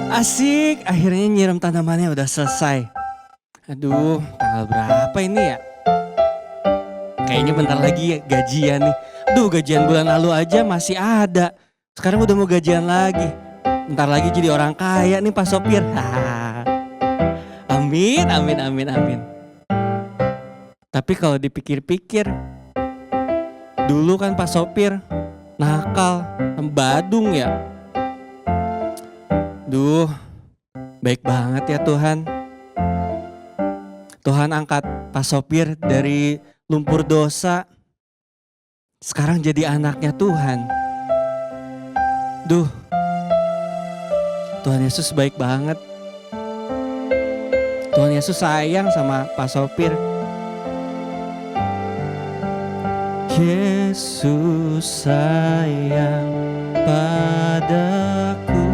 Asik, akhirnya nyiram tanamannya udah selesai. Aduh, tanggal berapa ini ya? Kayaknya bentar lagi ya gajian nih. Duh, gajian bulan lalu aja masih ada. Sekarang udah mau gajian lagi. Bentar lagi jadi orang kaya nih Pak Sopir. Amin, amin, amin, amin. Tapi kalau dipikir-pikir, dulu kan Pak Sopir nakal, badung ya. Duh, baik banget ya Tuhan. Tuhan angkat Pak Sopir dari lumpur dosa. Sekarang jadi anaknya Tuhan. Duh, Tuhan Yesus baik banget. Tuhan Yesus sayang sama Pak Sopir. Yesus sayang padaku,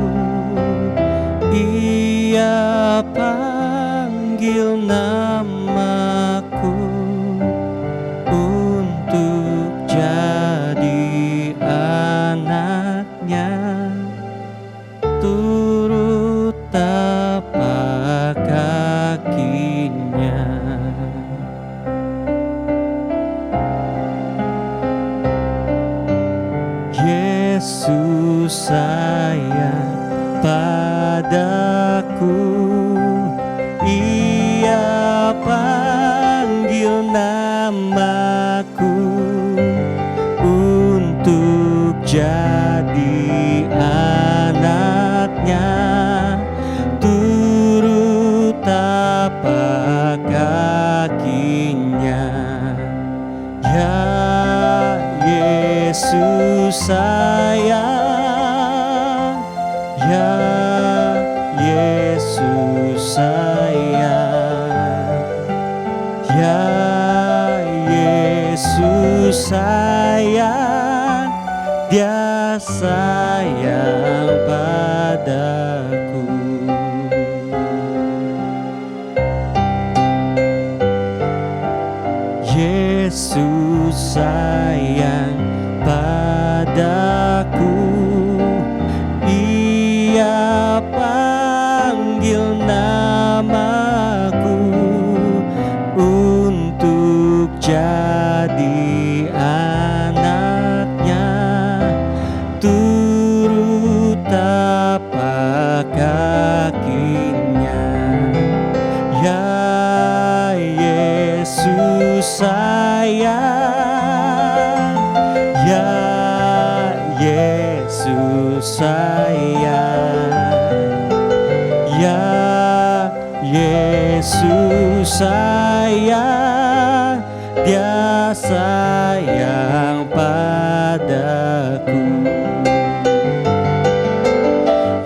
Ia panggil namaku untuk jadi anaknya, turut tapak kakinya. Yesus sayang padaku, Ia panggil namaku untuk jadi anaknya, turut tapak kakinya. Ya Yesus sayang, ya Yesus sayang, ya Yesus sayang, Dia sayang padaku. Yesus sayang padaku, Ia panggil namaku untuk jadi anaknya, turut tapak kakinya. Ya Yesus sayang, ya Yesus sayang, ya Yesus sayang, Dia sayang padaku.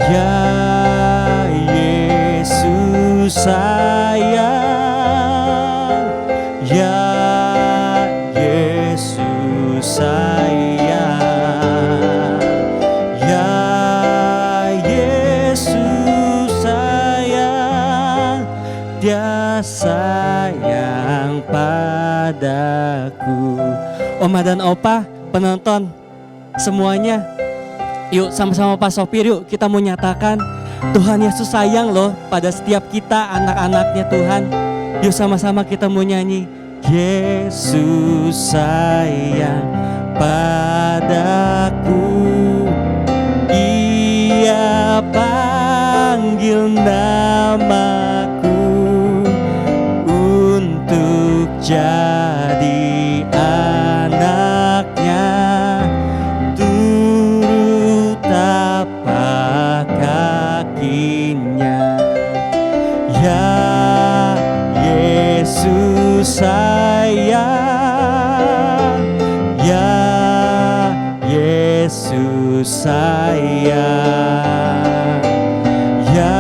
Ya Yesus sayang, ya Yesus sayang, ya Yesus sayang, Dia sayang padaku. Oma dan Opa, penonton semuanya, yuk sama-sama Pak Sopir, yuk kita mau nyatakan Tuhan Yesus sayang loh pada setiap kita anak-anaknya Tuhan. Yuk sama-sama kita mau nyanyi. Yesus sayang padaku, Ia panggil namaku untuk jadi anaknya, turut tapak kakinya. Ya Yesus sayang, ya Yesus sayang, ya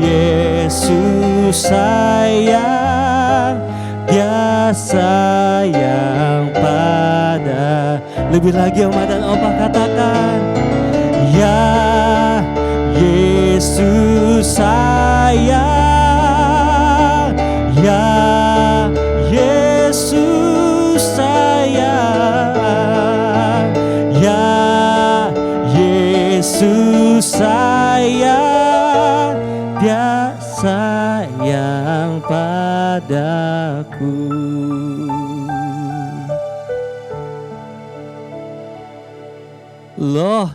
Yesus sayang, Dia sayang pada. Lebih lagi Oma dan Opa katakan, ya Yesus sayang, ya Yesus sayang, ya Yesus sayang, padaku. Loh,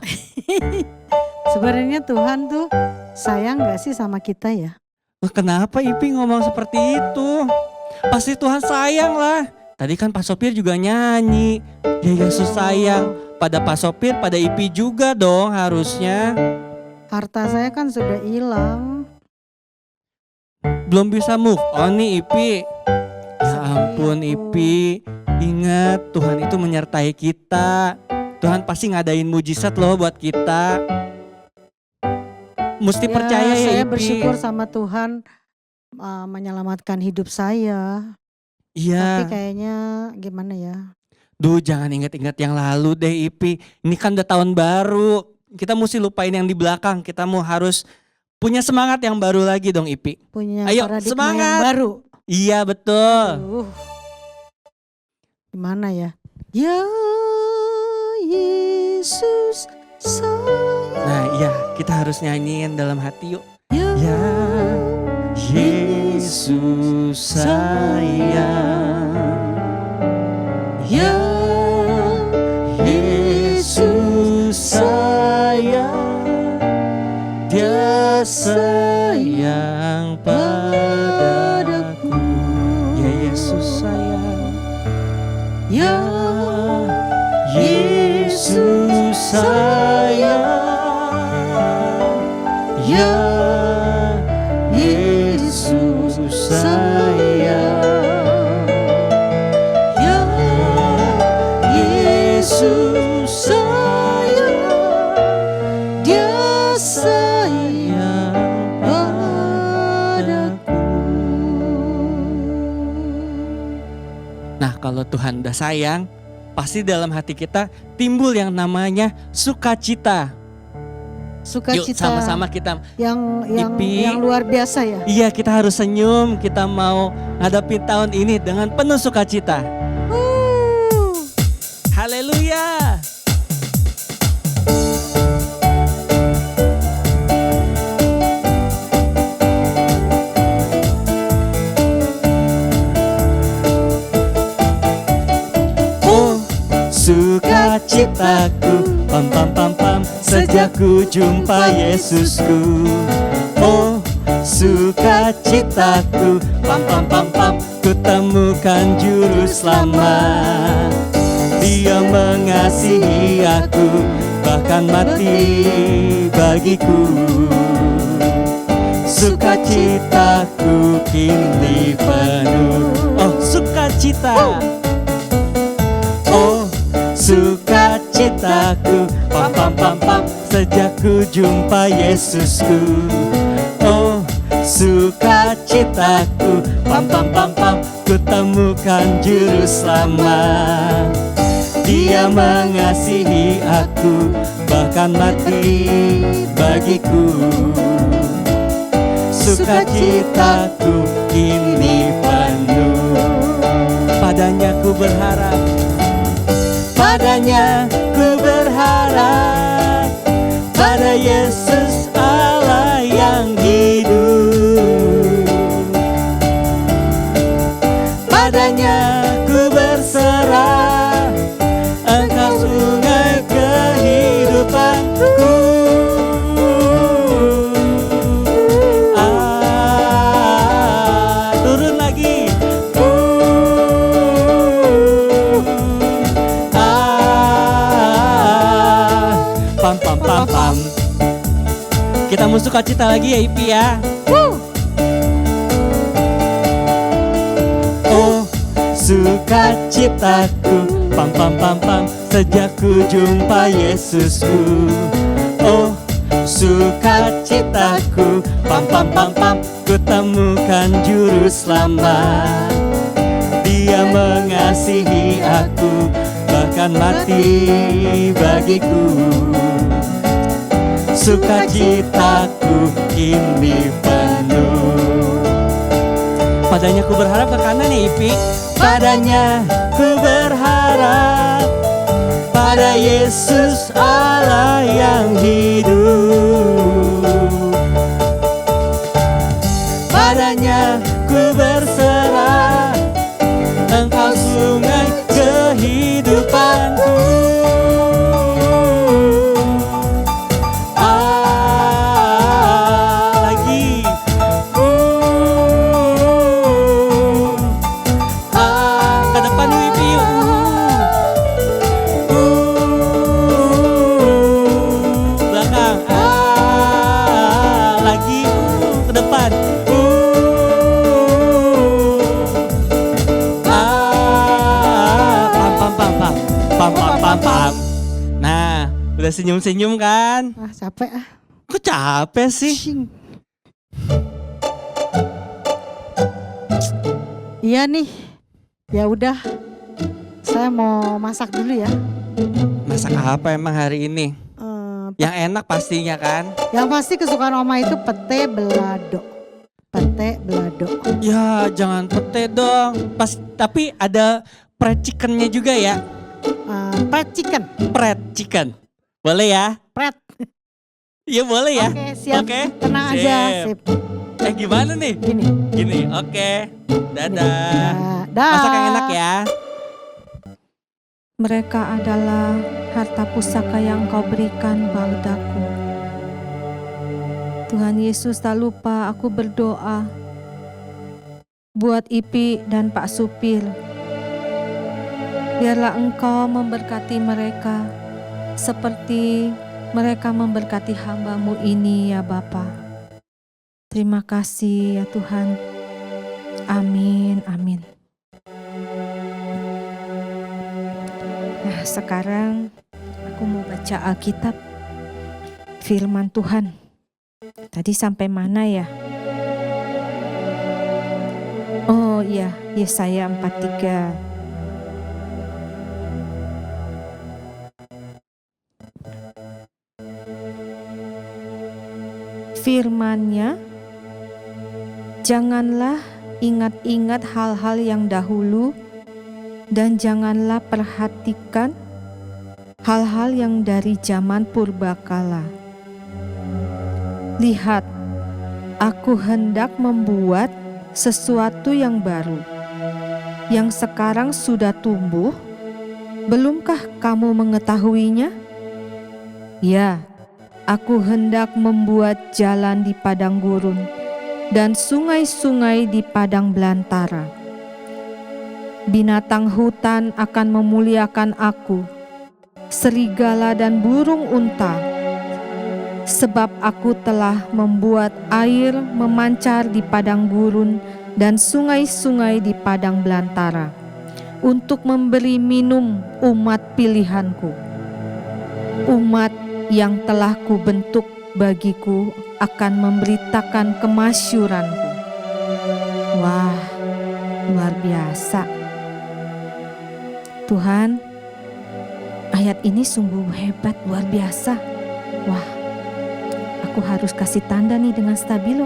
Sebenarnya Tuhan tuh sayang gak sih sama kita ya? kenapa Ipi ngomong seperti itu? Pasti Tuhan sayang lah. Tadi kan Pak Sopir juga nyanyi, ya Yesus sayang. Pada Pak Sopir, pada Ipi juga dong harusnya. Harta saya kan sudah hilang. Belum bisa move on nih Ipi. Ya Sedih ampun aku. Ipi, ingat Tuhan itu menyertai kita. Tuhan pasti ngadain mujizat loh buat kita. Mesti percaya ya Saya Ipi. bersyukur sama Tuhan menyelamatkan hidup saya. Tapi Iya, kayaknya gimana ya? duh jangan ingat-ingat yang lalu deh Ipi. Ini kan udah tahun baru. Kita mesti lupain yang di belakang. Kita mau harus punya semangat yang baru lagi dong Ipi. Punya Ayo, paradigma semangat. yang baru. Iya betul. Gimana ya? Ya Yesus sayang. Nah iya, kita harus nyanyiin dalam hati yuk. Ya Yesus sayang, Ya Yesus sayang, Dia sayang padaku. Ya Yesus sayang, Ya Yesus sayang, Ya Yesus sayang, Ya Yesus sayang, Dia sayang padaku. Nah kalau Tuhan udah sayang, pasti dalam hati kita timbul yang namanya sukacita. Yuk sukacita sama-sama kita. yang Ipi. yang luar biasa ya. Iya kita harus senyum, kita mau ngadapin tahun ini dengan penuh sukacita. Haleluya. Oh sukacitaku, pam pam pam pam, sejak ku jumpa Yesusku. Oh sukacitaku, pam pam pam pam, ku temukan juru selamat. Dia mengasihi aku, bahkan mati bagiku. Sukacitaku kini penuh. Oh sukacita. Oh sukacitaku, pam pam pam pam, sejak ku jumpa Yesusku. Oh sukacitaku, pam pam pam pam, ku temukan juru selamat. Dia mengasihi aku, bahkan mati bagiku. Sukacitaku kini penuh. Padanya ku berharap, padanya ku berharap, pada Yesus Allah yang hidup. Padanya ku berserah, Engkau sungai kehidupanku. Turun lagi. Pam pam pam pam. Kita mau sukacita lagi ya Ipi ya. Oh sukacitaku, pam pam pam pam, sejak ku jumpa Yesusku. Oh sukacitaku, pam pam pam pam, ku temukan juru selamat. Dia mengasihi aku, bahkan mati bagiku. Sukacitaku kini penuh. Padanya ku berharap, ke kanan ya Ipi. Padanya ku berharap, pada Yesus Allah yang hidup. Padanya ku berserah, senyum-senyum kan? Ah, capek ah. Kok capek sih? Pusing. Iya nih. Ya udah. Saya mau masak dulu ya. Masak apa emang hari ini? Yang enak pastinya kan? Yang pasti kesukaan Oma itu pete belado. Pete belado. Ya jangan pete dong. Tapi ada fried chickennya juga ya. Fried chicken. Fried chicken. Boleh ya? Fried. Iya boleh ya. Oke, siap. Oke. Tenang aja. Sip. Gimana nih? Gini. Oke. Dadah. Dah. Masak yang enak ya. Mereka adalah harta pusaka yang Kau berikan padaku. Tuhan Yesus, tak lupa aku berdoa buat Ipi dan Pak Supir. Biarlah Engkau memberkati mereka seperti mereka memberkati hamba-Mu ini ya Bapa. Terima kasih ya Tuhan. Amin, amin. Nah, sekarang aku mau baca Alkitab, firman Tuhan. Tadi sampai mana ya? Oh iya, Yesaya 43. Firman-Nya, janganlah ingat-ingat hal-hal yang dahulu, dan janganlah perhatikan hal-hal yang dari zaman purbakala. Lihat, aku hendak membuat sesuatu yang baru, yang sekarang sudah tumbuh. Belumkah kamu mengetahuinya? Ya, aku hendak membuat jalan di padang gurun dan sungai-sungai di padang belantara. Binatang hutan akan memuliakan aku, serigala dan burung unta, sebab aku telah membuat air memancar di padang gurun dan sungai-sungai di padang belantara, untuk memberi minum umat pilihanku. Umat yang telah kubentuk bagiku akan memberitakan kemasyuranku. Wah, luar biasa. Tuhan, ayat ini sungguh hebat, luar biasa. Wah, aku harus kasih tanda nih dengan stabilo.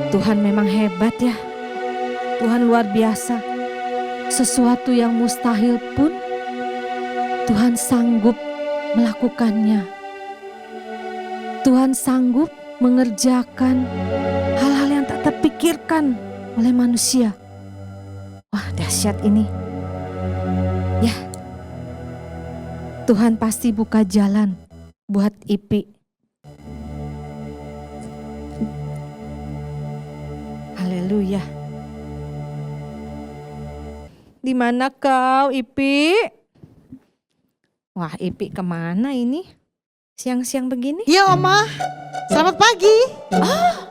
Tuhan memang hebat ya. Tuhan luar biasa. Sesuatu yang mustahil pun Tuhan sanggup melakukannya. Tuhan sanggup mengerjakan hal-hal yang tak terpikirkan oleh manusia. Wah, dahsyat ini. Ya, Tuhan pasti buka jalan buat Ipi. Haleluya. Di mana kau, Ipi? Wah, Ipi kemana ini? Siang-siang begini? Iya Oma, selamat pagi.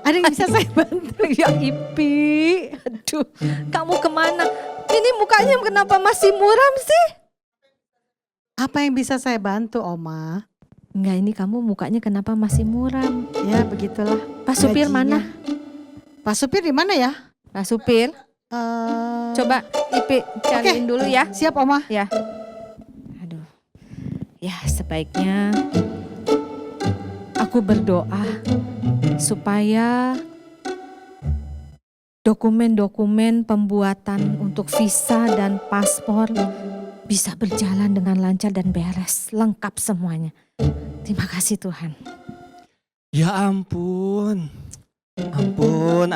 Ada yang bisa saya bantu? Ya Ipi, aduh, kamu kemana? Ini mukanya kenapa masih muram sih? Apa yang bisa saya bantu Oma? Enggak, ini kamu mukanya kenapa masih muram? Ya begitulah. Pak Supir gajinya. mana? Pak Supir di mana ya? Pak Supir, coba Ipi cariin dulu ya. Siap Oma. Ya. Aduh. Ya, sebaiknya aku berdoa supaya dokumen-dokumen pembuatan untuk visa dan paspor bisa berjalan dengan lancar dan beres, lengkap semuanya. Terima kasih Tuhan. Ya ampun. Ampun.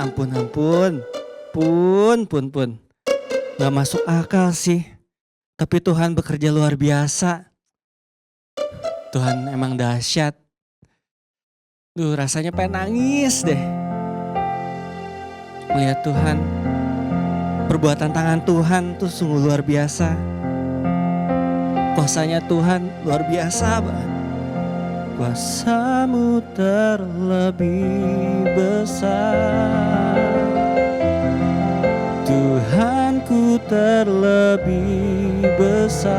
Pun. Gak masuk akal sih. Tapi Tuhan bekerja luar biasa. Tuhan emang dahsyat. Duh, rasanya pengen nangis deh. Melihat Tuhan. Perbuatan tangan Tuhan tuh sungguh luar biasa. Kuasanya Tuhan luar biasa banget. Kuasa-Mu terlebih besar, Tuhanku terlebih besar.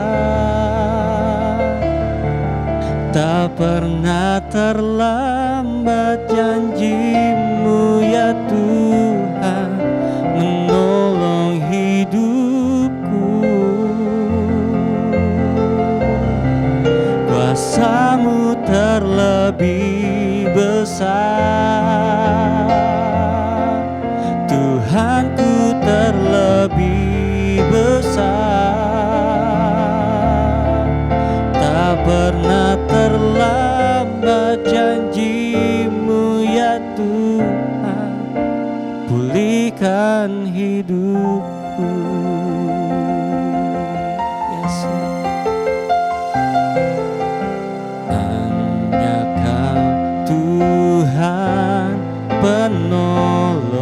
Tak pernah terlambat janji-Mu ya Tuhan menolong hidupku. Kuasa-Mu terlebih besar, Tuhanku terlebih besar. Tak pernah terlambat janji-Mu ya Tuhan, pulihkan hidupku. Yesus. Hanya Kau Tuhan penolongku,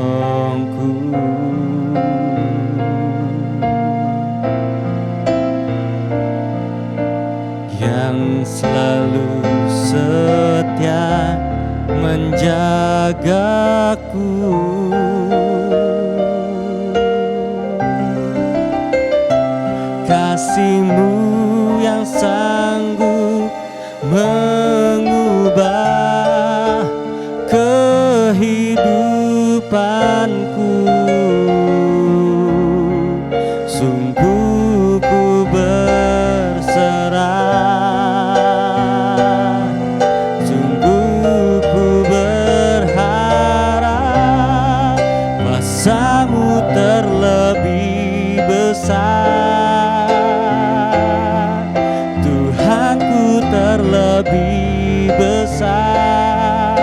yang selalu setia menjagaku. Kasih-Mu yang sanggup mengubah kehidupanku. Sungguh ku berserah, sungguh ku berharap. Kuasa-Mu terlebih besar, Tuhanku terlebih besar.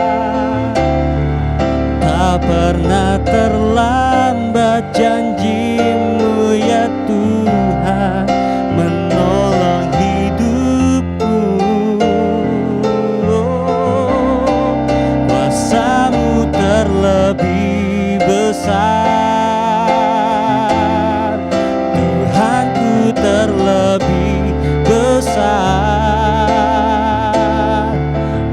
Tak pernah terlambat janji-Mu ya Tuhan menolong hidupku. Kuasa-Mu terlebih besar, Tuhanku terlebih besar.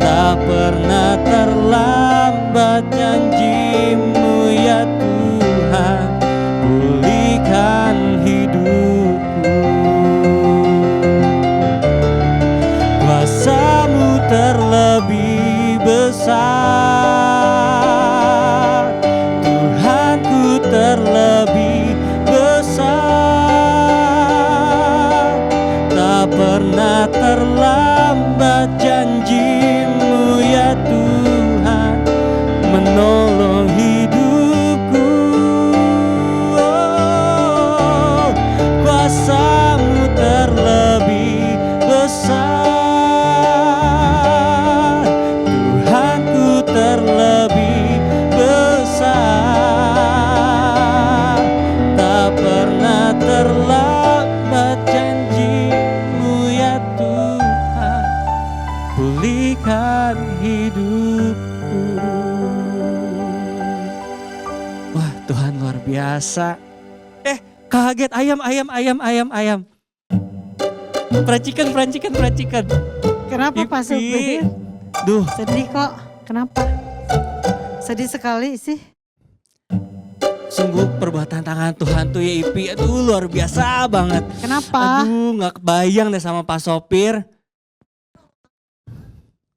Tak pernah terlambat janji-Mu ya Tuhan, pulihkan hidupku. Kuasa-Mu terlebih besar, Tuhanku terlebih besar. Tak pernah terlambat janji-Mu ya Tuhan menolong hidupku. Kuasa-Mu terlebih besar, Tuhanku terlebih besar. Tak pernah terlambat janji-Mu ya Tuhan, pulihkan hidupku. Wah, Tuhan luar biasa. Kaget, ayam. Peracikan. Kenapa Pak Ipi. Supir? Duh, Sedih kok. Kenapa? Sedih sekali sih. sungguh perbuatan tangan Tuhan tuh ya Ipi. Aduh, luar biasa banget. Kenapa? Aduh, gak kebayang deh sama Pak Sopir.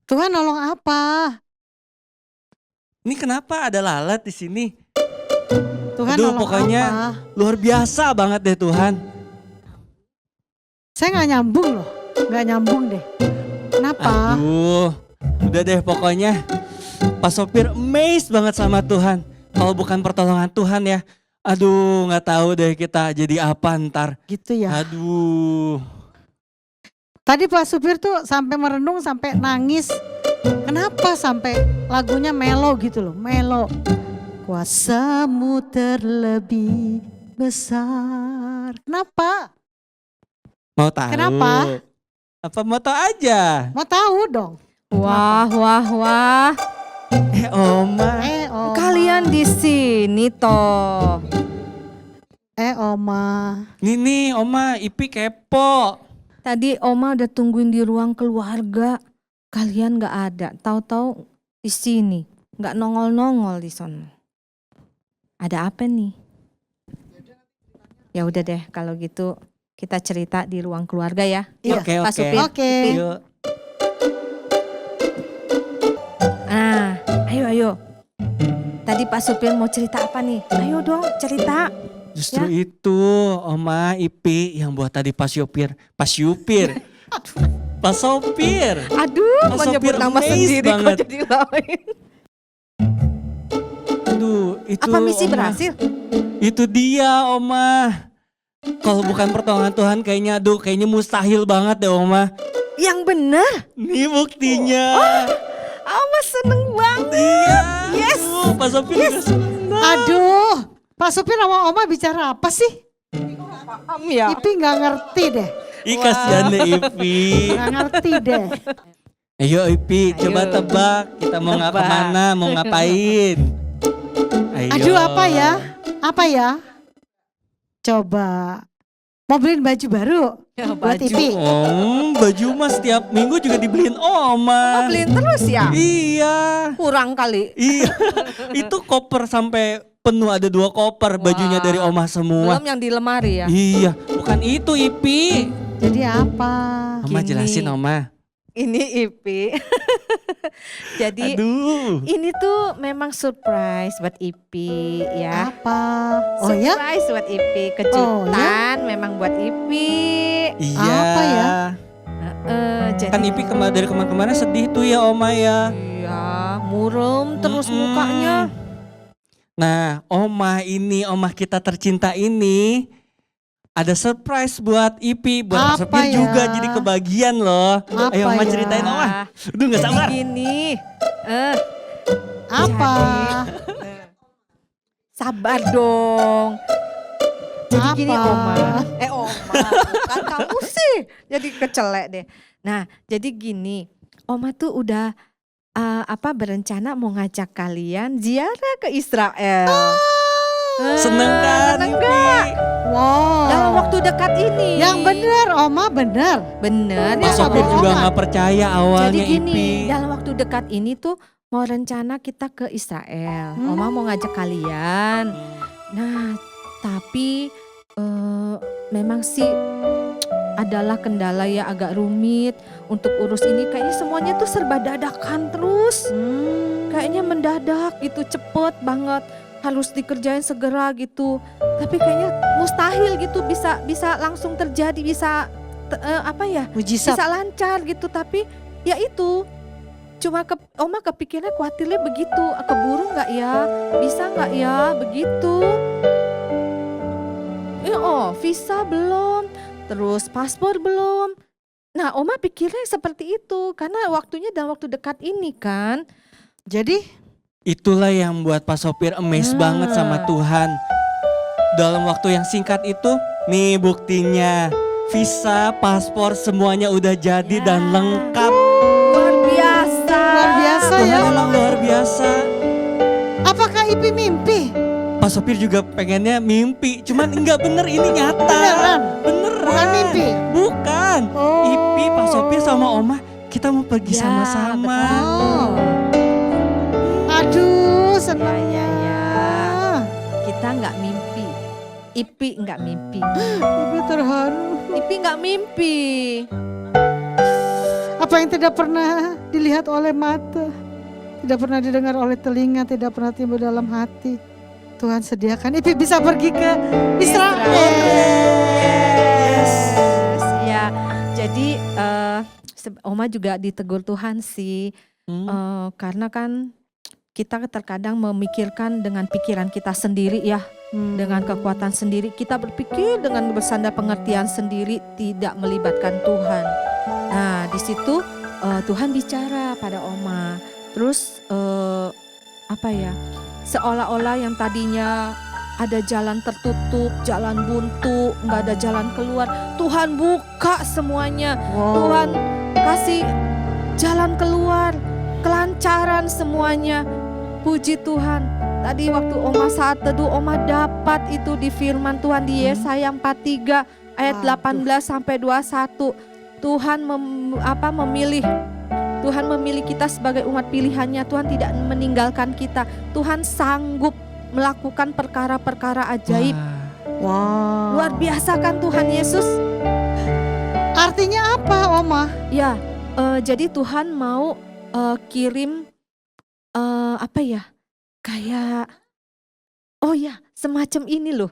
Tuhan nolong apa? Ini kenapa ada lalat di sini? Tuhan Aduh, nolong pokoknya apa? luar biasa banget deh Tuhan. Saya nggak nyambung loh. Nggak nyambung deh. Kenapa? Aduh, udah deh pokoknya Pak Sopir amazed banget sama Tuhan. Kalau bukan pertolongan Tuhan ya, aduh gak tahu deh kita jadi apa ntar. Gitu ya. Aduh. Tadi Pak Supir tuh sampai merenung, sampai nangis. Kenapa sampai lagunya melo gitu loh, melo. Kuasa-Mu terlebih besar. Kenapa? Mau tahu? Kenapa? Apa mau tahu aja? Mau tahu dong. Wah. Oma. Oma. Kalian di sini toh. Oma. Nih Oma, Ipi kepo. Tadi Oma udah tungguin di ruang keluarga. Kalian gak ada. Tahu-tahu di sini. Gak nongol-nongol di sana. Ada apa nih? Ya udah deh kalau gitu kita cerita di ruang keluarga ya. Iya. Oke. Pak Supir. Oke. Yuk. Ayo. Tadi Pak Supir mau cerita apa nih? Ayo dong cerita. Justru itu Oma Ipi yang buat tadi Pak Supir. Pak Supir. Pak Sopir. Aduh, Pak menyebut Supir nama amazed sendiri kok banget. jadi lain. Aduh, itu Apa misi Oma. berhasil? Itu dia Oma. Kalau bukan pertolongan Tuhan kayaknya mustahil banget deh Oma. Yang benar. Ini buktinya. Oma seneng banget. Iya. Yes. Pak Sopir juga senang. Aduh, Pak Supir sama Oma bicara apa sih? Ya. Ipi nggak ngerti deh. Ih kasihan deh Ipi. Nggak ngerti deh. Ayo Ipi, Ayo. coba tebak kita mau Tebak. kemana, mau ngapain. Ayo. Aduh, apa ya? Apa ya? Coba. Mau beliin baju baru buat Ipi. Baju mas setiap minggu juga dibeliin Oma. Beliin terus ya? Iya. Kurang kali. Iya. Itu koper sampai penuh, ada 2 koper bajunya Wah. dari Oma semua. Belum yang di lemari ya? Iya, bukan itu Ipi. Jadi apa? Oma Gini. jelasin Oma. Ini Ipi. Jadi Aduh. ini tuh memang surprise buat Ipi ya. Apa? Oh ya? Surprise buat Ipi, kejutan memang buat Ipi. Iya. Apa ya? Jadi Kan Ipi dari kemarin-kemarin sedih tuh ya Oma ya. iya, muram terus Mm-mm. mukanya. Nah, Oma kita tercinta ini ada surprise buat Ipi, buat Pak Apa Sopir ya? juga jadi kebagian loh. Apa Ayo Oma ya? ceritain Oma. Aduh gak Jadi sabar. gini, Apa? sabar dong. Jadi gini Apa? Oma, bukan kamu sih. Jadi kecelek deh. Nah, jadi gini, Oma tuh udah berencana mau ngajak kalian ziarah ke Israel. Seneng kan Seneng Ipi? gak? Wow. Dalam waktu dekat ini. Yang bener, Oma bener. Bener. Pak Iya, Sopir Oma. juga gak percaya Jadi awalnya gini, Ipi. dalam waktu dekat ini tuh mau rencana kita ke Israel. Hmm. Oma mau ngajak kalian. Nah, tapi memang sih adalah kendala ya agak rumit untuk urus ini. Kayaknya semuanya tuh serba dadakan terus. Kayaknya mendadak gitu, cepet banget. Harus dikerjain segera gitu. Tapi kayaknya mustahil gitu bisa langsung terjadi, bisa Mujizat. bisa lancar gitu. Tapi ya itu cuma Oma kepikirannya khawatirnya begitu, keburu nggak ya, bisa nggak ya begitu. Visa belum, terus paspor belum. Nah Oma pikirnya seperti itu karena waktunya dalam waktu dekat ini kan. Jadi Itulah yang buat Pak Sopir amazed banget sama Tuhan. Dalam waktu yang singkat itu, nih buktinya. Visa, paspor semuanya udah jadi dan lengkap. Luar biasa. luar biasa Tuhan ya. emang luar biasa. Apakah Ipi mimpi? Pak Sopir juga pengennya mimpi, cuman enggak bener, ini nyata. Beneran? Beneran. Bukan mimpi? Bukan. Oh. Ipi, Pak Sopir sama Oma, kita mau pergi Ya, sama-sama. Oh. Aduh, senang Ya. Kita nggak mimpi. Ipi nggak mimpi. Ipi terharu. Ipi nggak mimpi. Apa yang tidak pernah dilihat oleh mata, tidak pernah didengar oleh telinga, tidak pernah timbul dalam hati, Tuhan sediakan. Ipi bisa pergi ke Israel. Yes. Ya, jadi Oma juga ditegur Tuhan sih. Karena kan kita terkadang memikirkan dengan pikiran kita sendiri ya. Dengan kekuatan sendiri kita berpikir dengan bersandar pengertian sendiri, tidak melibatkan Tuhan. Nah di situ Tuhan bicara pada Oma. Terus seolah-olah yang tadinya ada jalan tertutup, jalan buntu, nggak ada jalan keluar, Tuhan buka semuanya. Tuhan kasih jalan keluar, kelancaran semuanya. Puji Tuhan. Tadi waktu Oma saat teduh, Oma dapat itu di firman Tuhan di Yesaya 43 ayat 18 sampai 21. Tuhan memilih kita sebagai umat pilihannya. Tuhan tidak meninggalkan kita. Tuhan sanggup melakukan perkara-perkara ajaib. Wow. Luar biasa kan Tuhan Yesus? Artinya apa, Oma? Ya, jadi Tuhan mau kirim apa ya? Kayak semacam ini loh.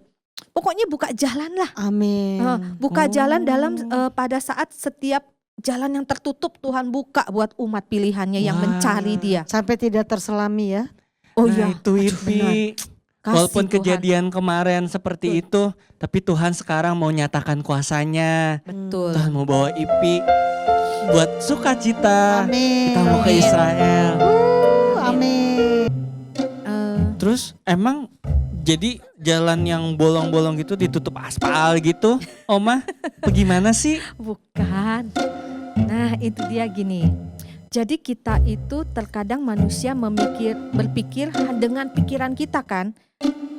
Pokoknya buka jalan lah. Amin. Buka jalan dalam pada saat setiap jalan yang tertutup Tuhan buka buat umat pilihannya yang Wah. mencari Dia. Sampai tidak terselami ya. Oh Nah, iya, itu aduh, Ipi. benar. Kasih Walaupun Tuhan. kejadian kemarin seperti itu, tapi Tuhan sekarang mau nyatakan kuasanya. Betul. Tuhan mau bawa Ipi buat sukacita. Amin. Kita mau ke Amin. Israel. Amin. Terus emang jadi jalan yang bolong-bolong gitu ditutup aspal gitu, Oma? Bagaimana sih? Bukan. Nah, itu dia gini. Jadi kita itu terkadang manusia berpikir dengan pikiran kita kan,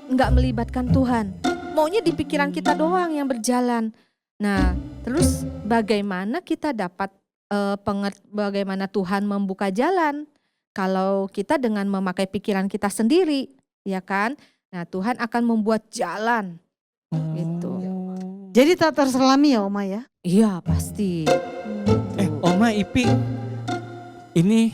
nggak melibatkan Tuhan. Maunya di pikiran kita doang yang berjalan. Nah, terus bagaimana kita dapat bagaimana Tuhan membuka jalan? Kalau kita dengan memakai pikiran kita sendiri, ya kan? Nah, Tuhan akan membuat jalan. Gitu. Jadi tak terselami ya Oma ya? Iya, pasti. Oma, Ipi, ini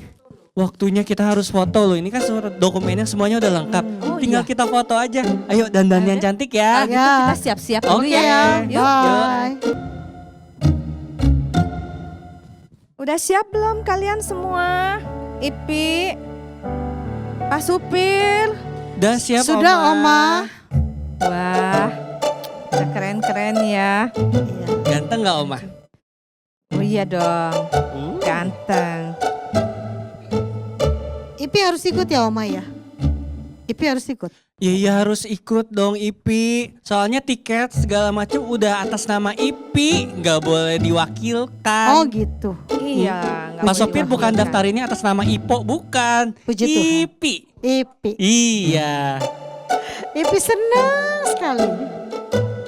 waktunya kita harus foto loh. Ini kan dokumennya semuanya udah lengkap. Oh, Tinggal iya. kita foto aja. Ayo dandan yang Ayo deh. cantik ya. Gitu Ya. kita siap-siap dulu Oke. ya. Yuk. Bye. Udah siap belum kalian semua? Ipi, Pak Supir. Udah siap, Sudah Oma. Wah, udah keren-keren ya. Iya. Ganteng gak Oma? Oh iya dong, ganteng. Ipi harus ikut ya Oma ya? Ipi harus ikut. Iya harus ikut dong Ipi. Soalnya tiket segala macam udah atas nama Ipi, nggak boleh diwakilkan. Oh gitu. Iya. nggak Pak boleh sopir bukan diwakilkan. daftar ini atas nama Ipo, bukan. Puji Tuhan. Ipi. Ipi. Iya. Ipi senang sekali.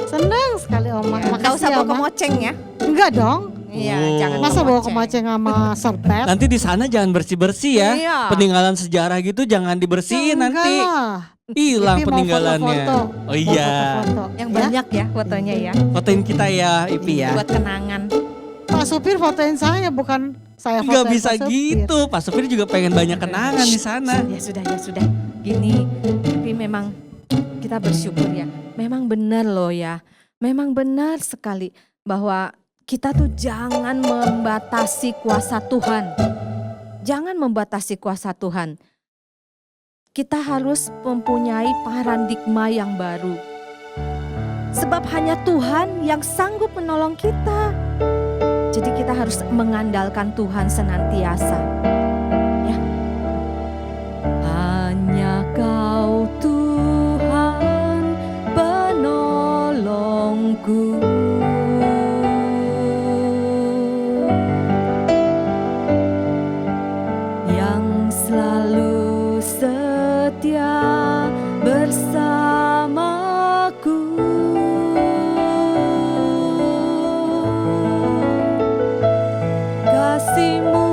Senang sekali Oma. Iya, nggak Makasih usah ya bawa Oma. kemoceng ya. Enggak dong. Iya, Oh. jangan Masa bawa kemoceng. kemoceng sama serpet? Nanti di sana jangan bersih-bersih ya. Iya. Peninggalan sejarah gitu jangan dibersihin Enggak nanti. lah. Hilang Ipi mau peninggalannya. foto-foto. Oh iya. Mau foto-foto. Yang Ya. banyak ya fotonya ya, Fotoin kita ya Ipi ya. buat kenangan. Pak supir fotoin saya bukan saya fotoin Nggak bisa Pak supir. gitu. Pak sopir juga pengen banyak kenangan di sana. Ya sudah. Gini, tapi memang kita bersyukur ya. Memang benar loh ya. Memang benar sekali bahwa kita tuh jangan membatasi kuasa Tuhan. Jangan membatasi kuasa Tuhan. Kita harus mempunyai paradigma yang baru. Sebab hanya Tuhan yang sanggup menolong kita. Jadi kita harus mengandalkan Tuhan senantiasa. Ya. Hanya Kau Tuhan penolongku. Yang selalu setia bersamaku. Kasih-Mu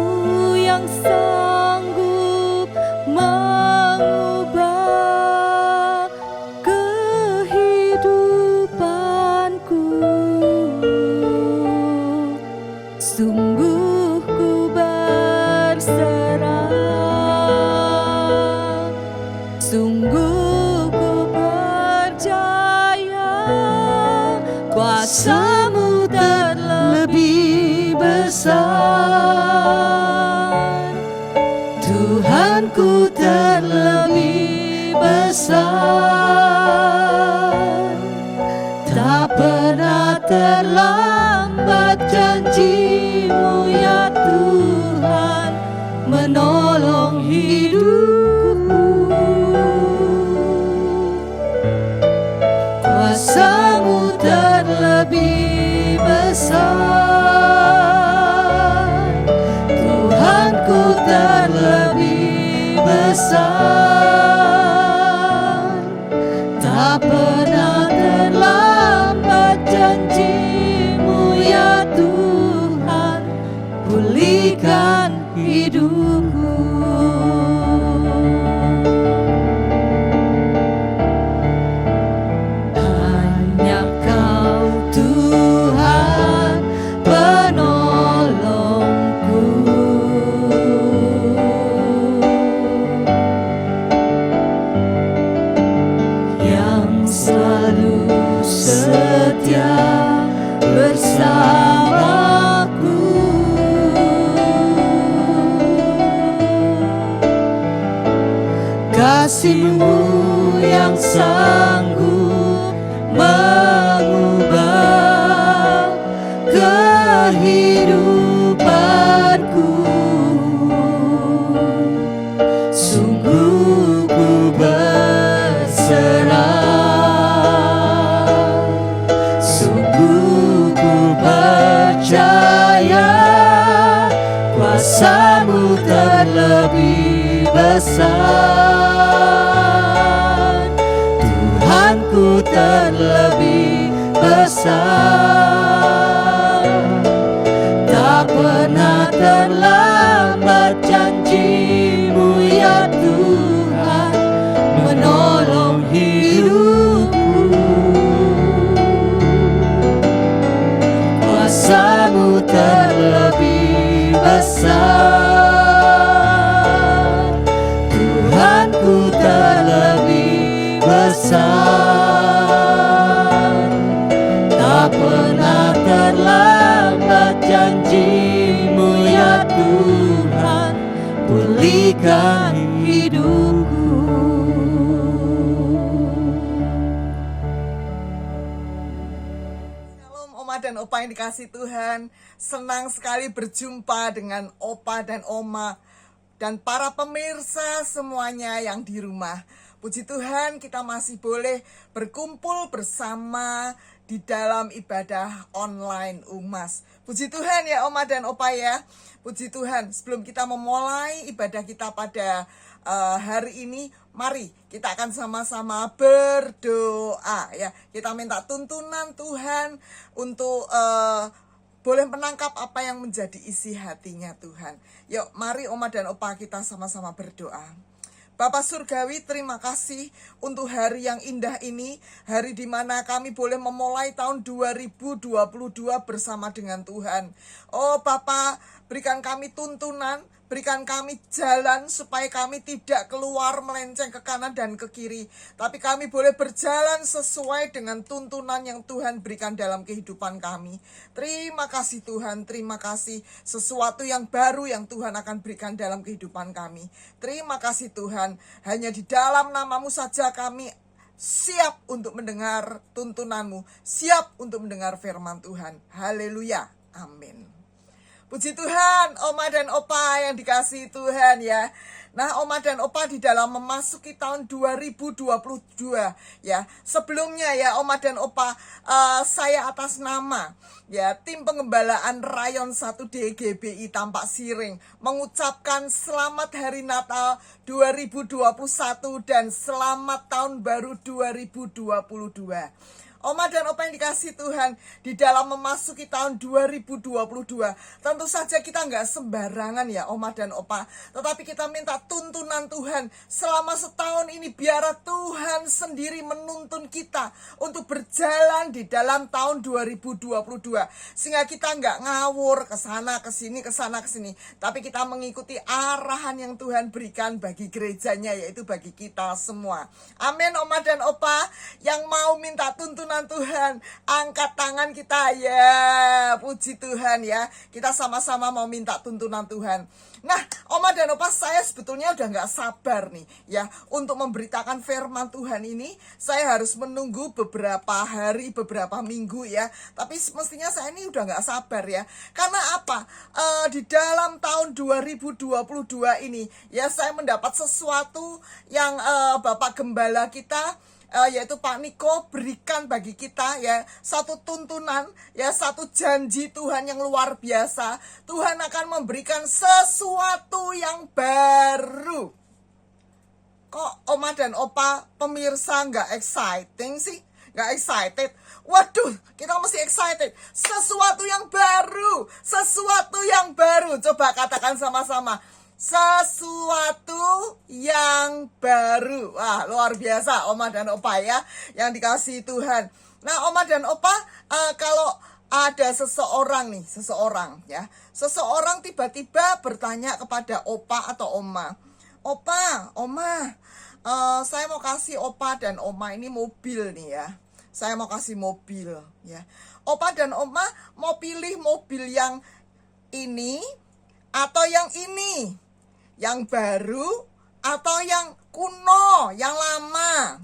yang sanggup mengubah kehidupanku. Sungguh ku berserah, sungguh ku percaya kuasa-Mu terlebih besar. Tuhanku terlebih besar. Tak pernah terlambat janji-Mu ya Tuhan menolong hidupku. Kuasa-Mu terlebih besar. Tuhanku terlebih besar. Tak pernah terlambat janji-Mu ya Tuhan pulihkan hidupku. Hanya Kau Tuhan penolongku. 「君の声が聞こえる」kasih-Mu yang sanggup mengubah kehidupanku. Sungguh ku berserah, sungguh ku percaya kuasa-Mu terlebih besar, Tuhanku terlebih besar. Tak pernah terlambat janji-Mu ya Tuhan menolong hidupku. Kuasa-Mu terlebih besar, Tuhanku terlebih besar. Tak pernah terlambat janji-Mu ya Tuhan, pulihkan hidupku. Shalom Oma dan Opa yang dikasih Tuhan. Senang sekali berjumpa dengan Opa dan Oma dan para pemirsa semuanya yang di rumah. Puji Tuhan, kita masih boleh berkumpul bersama di dalam ibadah online UMAS. Puji Tuhan ya Oma dan Opa ya. Puji Tuhan, sebelum kita memulai ibadah kita pada hari ini, mari kita akan sama-sama berdoa ya. Kita minta tuntunan Tuhan untuk boleh menangkap apa yang menjadi isi hatinya Tuhan. Yuk mari Oma dan Opa kita sama-sama berdoa. Bapak Surgawi, terima kasih untuk hari yang indah ini, hari di mana kami boleh memulai tahun 2022 bersama dengan Tuhan. Oh Bapak, berikan kami tuntunan, berikan kami jalan supaya kami tidak keluar melenceng ke kanan dan ke kiri. Tapi kami boleh berjalan sesuai dengan tuntunan yang Tuhan berikan dalam kehidupan kami. Terima kasih Tuhan, terima kasih sesuatu yang baru yang Tuhan akan berikan dalam kehidupan kami. Terima kasih Tuhan, hanya di dalam nama-Mu saja kami siap untuk mendengar tuntunan-Mu, siap untuk mendengar firman Tuhan. Haleluya, amin. Puji Tuhan, Oma dan Opa yang dikasihi Tuhan ya. Nah, Oma dan Opa di dalam memasuki tahun 2022 ya. Sebelumnya ya Oma dan Opa, saya atas nama ya tim pengembalaan Rayon 1 DGBI Tampak Siring mengucapkan selamat Hari Natal 2021 dan selamat Tahun Baru 2022. Oma dan Opa yang dikasih Tuhan, di dalam memasuki tahun 2022, tentu saja kita nggak sembarangan ya Oma dan Opa, tetapi kita minta tuntunan Tuhan selama setahun ini, biar Tuhan sendiri menuntun kita untuk berjalan di dalam tahun 2022, sehingga kita nggak ngawur kesana kesini, tapi kita mengikuti arahan yang Tuhan berikan bagi gerejanya, yaitu bagi kita semua. Amin Oma dan Opa. Yang mau minta tuntunan Tuhan, angkat tangan kita ya. Puji Tuhan ya. Kita sama-sama mau minta tuntunan Tuhan. Nah, Oma dan Opa, saya sebetulnya udah gak sabar nih ya untuk memberitakan firman Tuhan ini. Saya harus menunggu beberapa hari, beberapa minggu ya. Tapi mestinya saya ini udah gak sabar ya. Karena apa? Di dalam tahun 2022 ini ya, saya mendapat sesuatu yang Bapak Gembala kita, yaitu Pak Niko berikan bagi kita ya, satu tuntunan ya, satu janji Tuhan yang luar biasa. Tuhan akan memberikan sesuatu yang baru. Kok Oma dan Opa pemirsa nggak exciting sih? Nggak excited? Waduh, kita mesti excited. Sesuatu yang baru, sesuatu yang baru. Coba katakan sama-sama. Sesuatu yang baru. Wah, luar biasa Oma dan Opa ya, yang dikasihi Tuhan. Nah, Oma dan Opa, kalau ada seseorang ya, seseorang tiba-tiba bertanya kepada Opa atau Oma, Opa, Oma, saya mau kasih Opa dan Oma ini mobil nih ya. Saya mau kasih mobil ya. Opa dan Oma mau pilih mobil yang ini atau yang ini? Yang baru atau yang kuno, yang lama.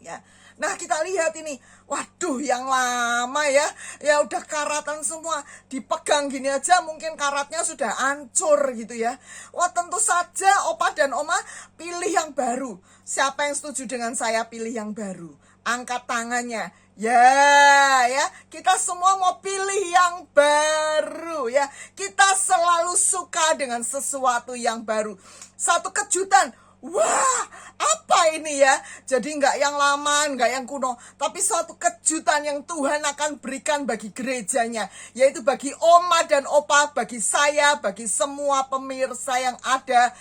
Ya. Nah, kita lihat ini. Waduh, yang lama ya. Ya udah karatan semua. Dipegang gini aja mungkin karatnya sudah hancur gitu ya. Wah, tentu saja Opa dan Oma pilih yang baru. Siapa yang setuju dengan saya pilih yang baru? Angkat tangannya. Ya, kita semua mau pilih yang baru ya. Kita selalu suka dengan sesuatu yang baru. Satu kejutan. Wah, apa ini ya? Jadi nggak yang lama, nggak yang kuno, tapi suatu kejutan yang Tuhan akan berikan bagi gerejanya, yaitu bagi Oma dan Opa, bagi saya, bagi semua pemirsa yang ada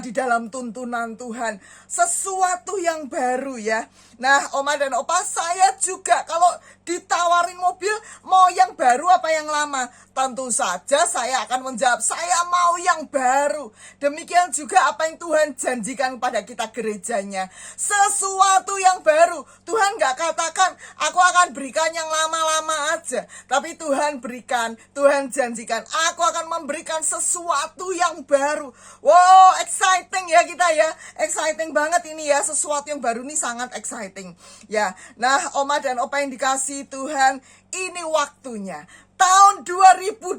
di dalam tuntunan Tuhan. Sesuatu yang baru ya. Nah, Oma dan Opa, saya juga kalau ditawarin mobil, mau yang baru apa yang lama? Tentu saja saya akan menjawab, saya mau yang baru. Demikian juga apa yang Tuhan janjikan pada kita gerejanya. Sesuatu yang baru. Tuhan gak katakan, aku akan berikan yang lama-lama aja. Tapi Tuhan berikan, Tuhan janjikan, aku akan memberikan sesuatu yang baru. Wow, exciting ya kita ya. Exciting banget ini ya, sesuatu yang baru ini sangat exciting. Ya, nah Oma dan Opa yang dikasihi Tuhan, ini waktunya. Tahun 2022,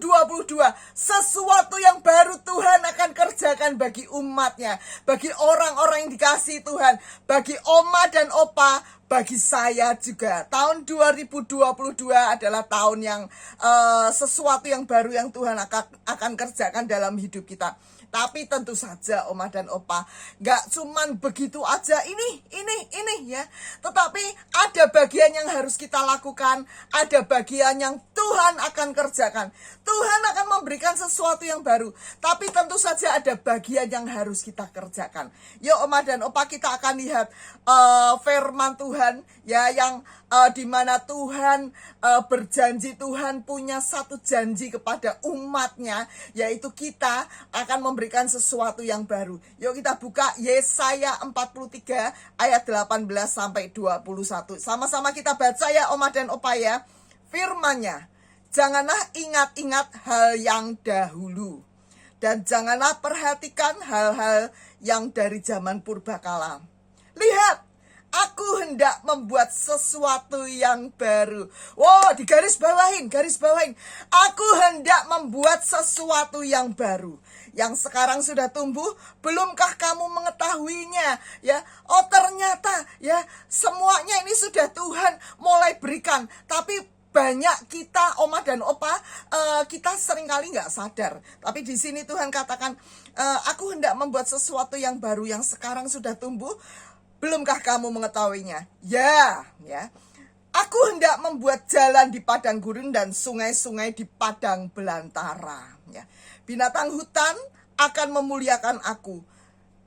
sesuatu yang baru Tuhan akan kerjakan bagi umatnya, bagi orang-orang yang dikasihi Tuhan, bagi Oma dan Opa, bagi saya juga. Tahun 2022 adalah tahun yang sesuatu yang baru yang Tuhan akan kerjakan dalam hidup kita. Tapi tentu saja Oma dan Opa, gak cuman begitu aja ini ya. Tetapi ada bagian yang harus kita lakukan, ada bagian yang Tuhan akan kerjakan. Tuhan akan memberikan sesuatu yang baru, tapi tentu saja ada bagian yang harus kita kerjakan. Yuk Oma dan Opa, kita akan lihat firman Tuhan ya, yang dimana Tuhan berjanji, Tuhan punya satu janji kepada umatnya, yaitu kita akan memberikan sesuatu yang baru. Yuk kita buka Yesaya 43 ayat 18 sampai 21. Sama-sama kita baca ya Oma dan Opa ya. Firman-Nya, janganlah ingat-ingat hal yang dahulu, dan janganlah perhatikan hal-hal yang dari zaman purbakala. Lihat, aku hendak membuat sesuatu yang baru. Wow, garis bawahin. Aku hendak membuat sesuatu yang baru. Yang sekarang sudah tumbuh, belumkah kamu mengetahuinya? Ya, oh ternyata ya semuanya ini sudah Tuhan mulai berikan. Tapi banyak kita Oma dan Opa, kita seringkali nggak sadar. Tapi di sini Tuhan katakan, aku hendak membuat sesuatu yang baru yang sekarang sudah tumbuh. Belumkah kamu mengetahuinya? Ya. Aku hendak membuat jalan di padang gurun dan sungai-sungai di padang belantara. Ya. Binatang hutan akan memuliakan aku,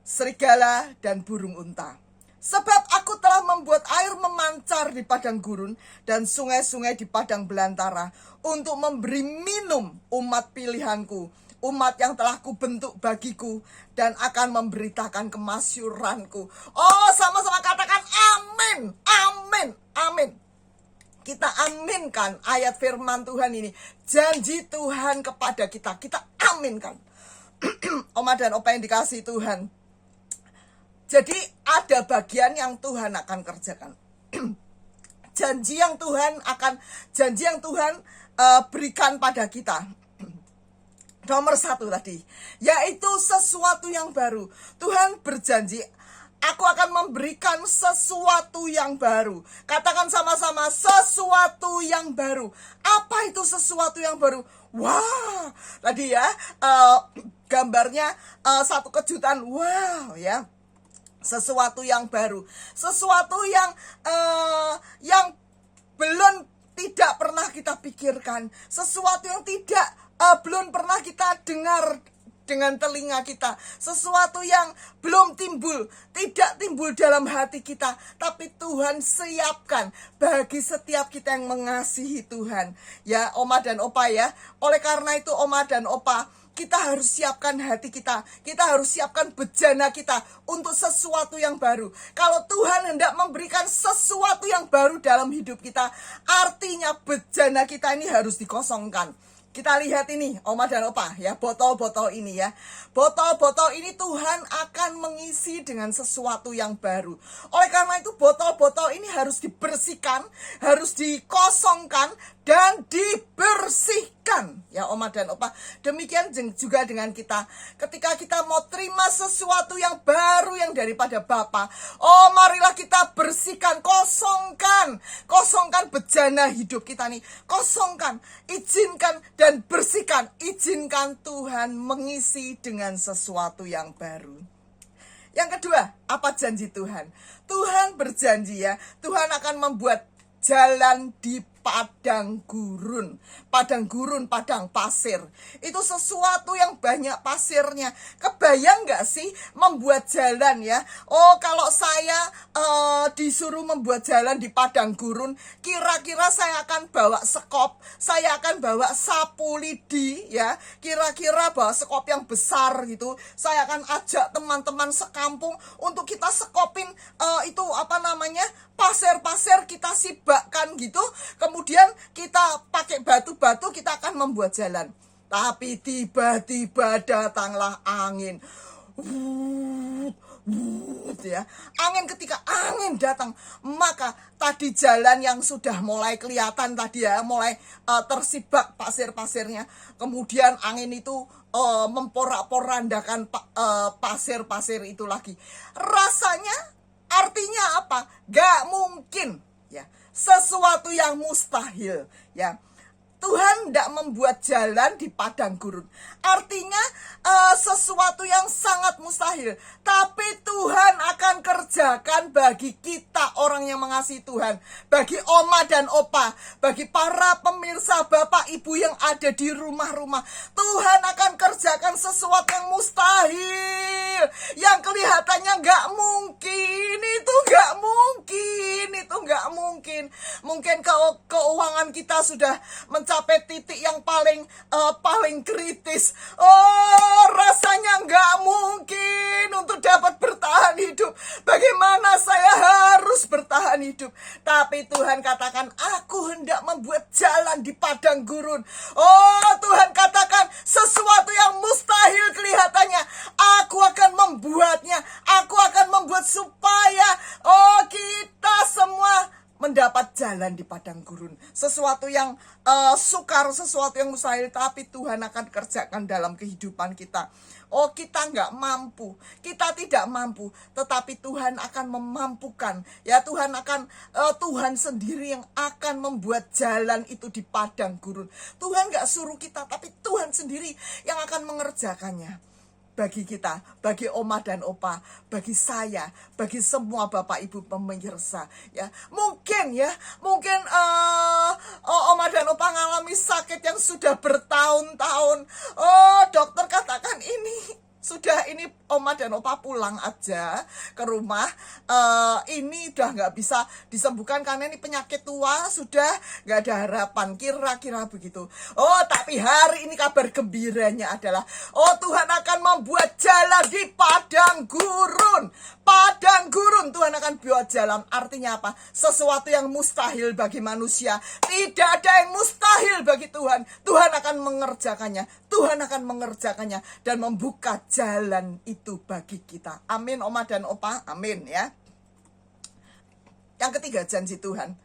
serigala dan burung unta. Sebab aku telah membuat air memancar di padang gurun dan sungai-sungai di padang belantara untuk memberi minum umat pilihanku, umat yang telah kubentuk bagiku, dan akan memberitakan kemasyuranku. Oh, sama-sama katakan amin, amin, amin. Kita aminkan ayat firman Tuhan ini. Janji Tuhan kepada kita, kita aminkan. Oma dan Opa yang dikasihi Tuhan. Jadi ada bagian yang Tuhan akan kerjakan. janji yang Tuhan berikan pada kita. Nomor 1 tadi, yaitu sesuatu yang baru. Tuhan berjanji, aku akan memberikan sesuatu yang baru. Katakan sama-sama, sesuatu yang baru. Apa itu sesuatu yang baru? Wah, tadi ya gambarnya satu kejutan. Wow ya, sesuatu yang baru, sesuatu yang belum tidak pernah kita pikirkan, sesuatu yang belum pernah kita dengar dengan telinga kita, sesuatu yang belum tidak timbul dalam hati kita, tapi Tuhan siapkan bagi setiap kita yang mengasihi Tuhan. Ya Oma dan Opa ya, oleh karena itu Oma dan Opa, kita harus siapkan hati kita harus siapkan bejana kita untuk sesuatu yang baru. Kalau Tuhan hendak memberikan sesuatu yang baru dalam hidup kita, artinya bejana kita ini harus dikosongkan. Kita lihat ini, Oma dan Opa ya, botol-botol ini ya. Botol-botol ini Tuhan akan mengisi dengan sesuatu yang baru. Oleh karena itu botol-botol ini harus dibersihkan, harus dikosongkan dan dibersihkan ya Oma dan Opa. Demikian juga dengan kita. Ketika kita mau terima sesuatu yang baru yang daripada Bapa, oh marilah kita bersihkan, kosongkan bejana hidup kita nih. Kosongkan, izinkan dan bersihkan. Izinkan Tuhan mengisi dengan sesuatu yang baru. Yang kedua, apa janji Tuhan? Tuhan berjanji ya, Tuhan akan membuat jalan di padang gurun, padang pasir. Itu sesuatu yang banyak pasirnya. Kebayang gak sih membuat jalan ya? Oh, kalau saya disuruh membuat jalan di padang gurun, kira-kira saya akan bawa sekop, saya akan bawa sapu lidi ya. Kira-kira bawa sekop yang besar gitu. Saya akan ajak teman-teman sekampung untuk kita sekopin itu apa namanya? Pasir-pasir kita sibakkan gitu. Kemudian kita pakai batu-batu, kita akan membuat jalan. Tapi tiba-tiba datanglah angin. Ya. Ketika angin datang, maka tadi jalan yang sudah mulai kelihatan tadi ya, mulai tersibak pasir-pasirnya. Kemudian angin itu memporak-porandakan pasir-pasir itu lagi. Rasanya artinya apa? Gak mungkin ya. Sesuatu yang mustahil ya. Tuhan tidak membuat jalan di padang gurun. Artinya sesuatu yang sangat mustahil. Tapi Tuhan akan kerjakan bagi kita orang yang mengasihi Tuhan. Bagi Oma dan Opa. Bagi para pemirsa Bapak Ibu yang ada di rumah-rumah. Tuhan akan kerjakan sesuatu yang mustahil. Yang kelihatannya gak mungkin. Itu gak mungkin. Mungkin keuangan kita sudah mencapai titik yang paling kritis. Oh, rasanya nggak mungkin untuk dapat bertahan hidup. Bagaimana saya harus bertahan hidup? Tapi Tuhan katakan, aku hendak membuat jalan di padang gurun. Oh, Tuhan katakan sesuatu yang mustahil kelihatannya, aku akan membuatnya. Aku akan membuat supaya kita semua mendapat jalan di padang gurun. Sesuatu yang sukar, sesuatu yang mustahil, tapi Tuhan akan kerjakan dalam kehidupan kita. Oh, kita nggak mampu, kita tidak mampu, tetapi Tuhan akan memampukan. Ya, Tuhan sendiri yang akan membuat jalan itu di padang gurun. Tuhan nggak suruh kita, tapi Tuhan sendiri yang akan mengerjakannya. Bagi kita, bagi Oma dan Opa, bagi saya, bagi semua Bapak Ibu pemirsa ya. Mungkin Oma dan Opa mengalami sakit yang sudah bertahun-tahun. Oh, dokter katakan ini Oma dan Opa pulang aja ke rumah. Ini udah nggak bisa disembuhkan karena ini penyakit tua, sudah nggak ada harapan. Kira-kira begitu. Oh, tapi hari ini kabar gembiranya adalah, Tuhan akan membuat jalan di padang gurun. Padang gurun Tuhan akan buat jalan. Artinya apa? Sesuatu yang mustahil bagi manusia. Tidak ada yang mustahil bagi Tuhan. Tuhan akan mengerjakannya. Tuhan akan mengerjakannya dan membuka jalan itu bagi kita. Amin Oma dan Opa. Amin ya. Yang ketiga, janji Tuhan.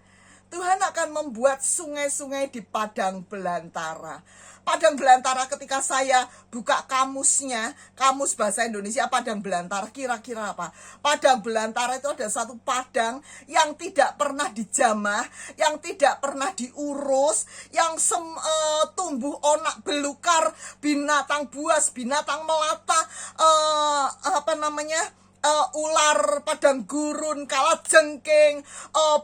Tuhan akan membuat sungai-sungai di padang belantara. Padang belantara, ketika saya buka kamusnya, kamus bahasa Indonesia padang belantara, kira-kira apa? Padang belantara itu ada satu padang yang tidak pernah dijamah, yang tidak pernah diurus, yang tumbuh onak belukar, binatang buas, binatang melata, ular padang gurun, kalajengking,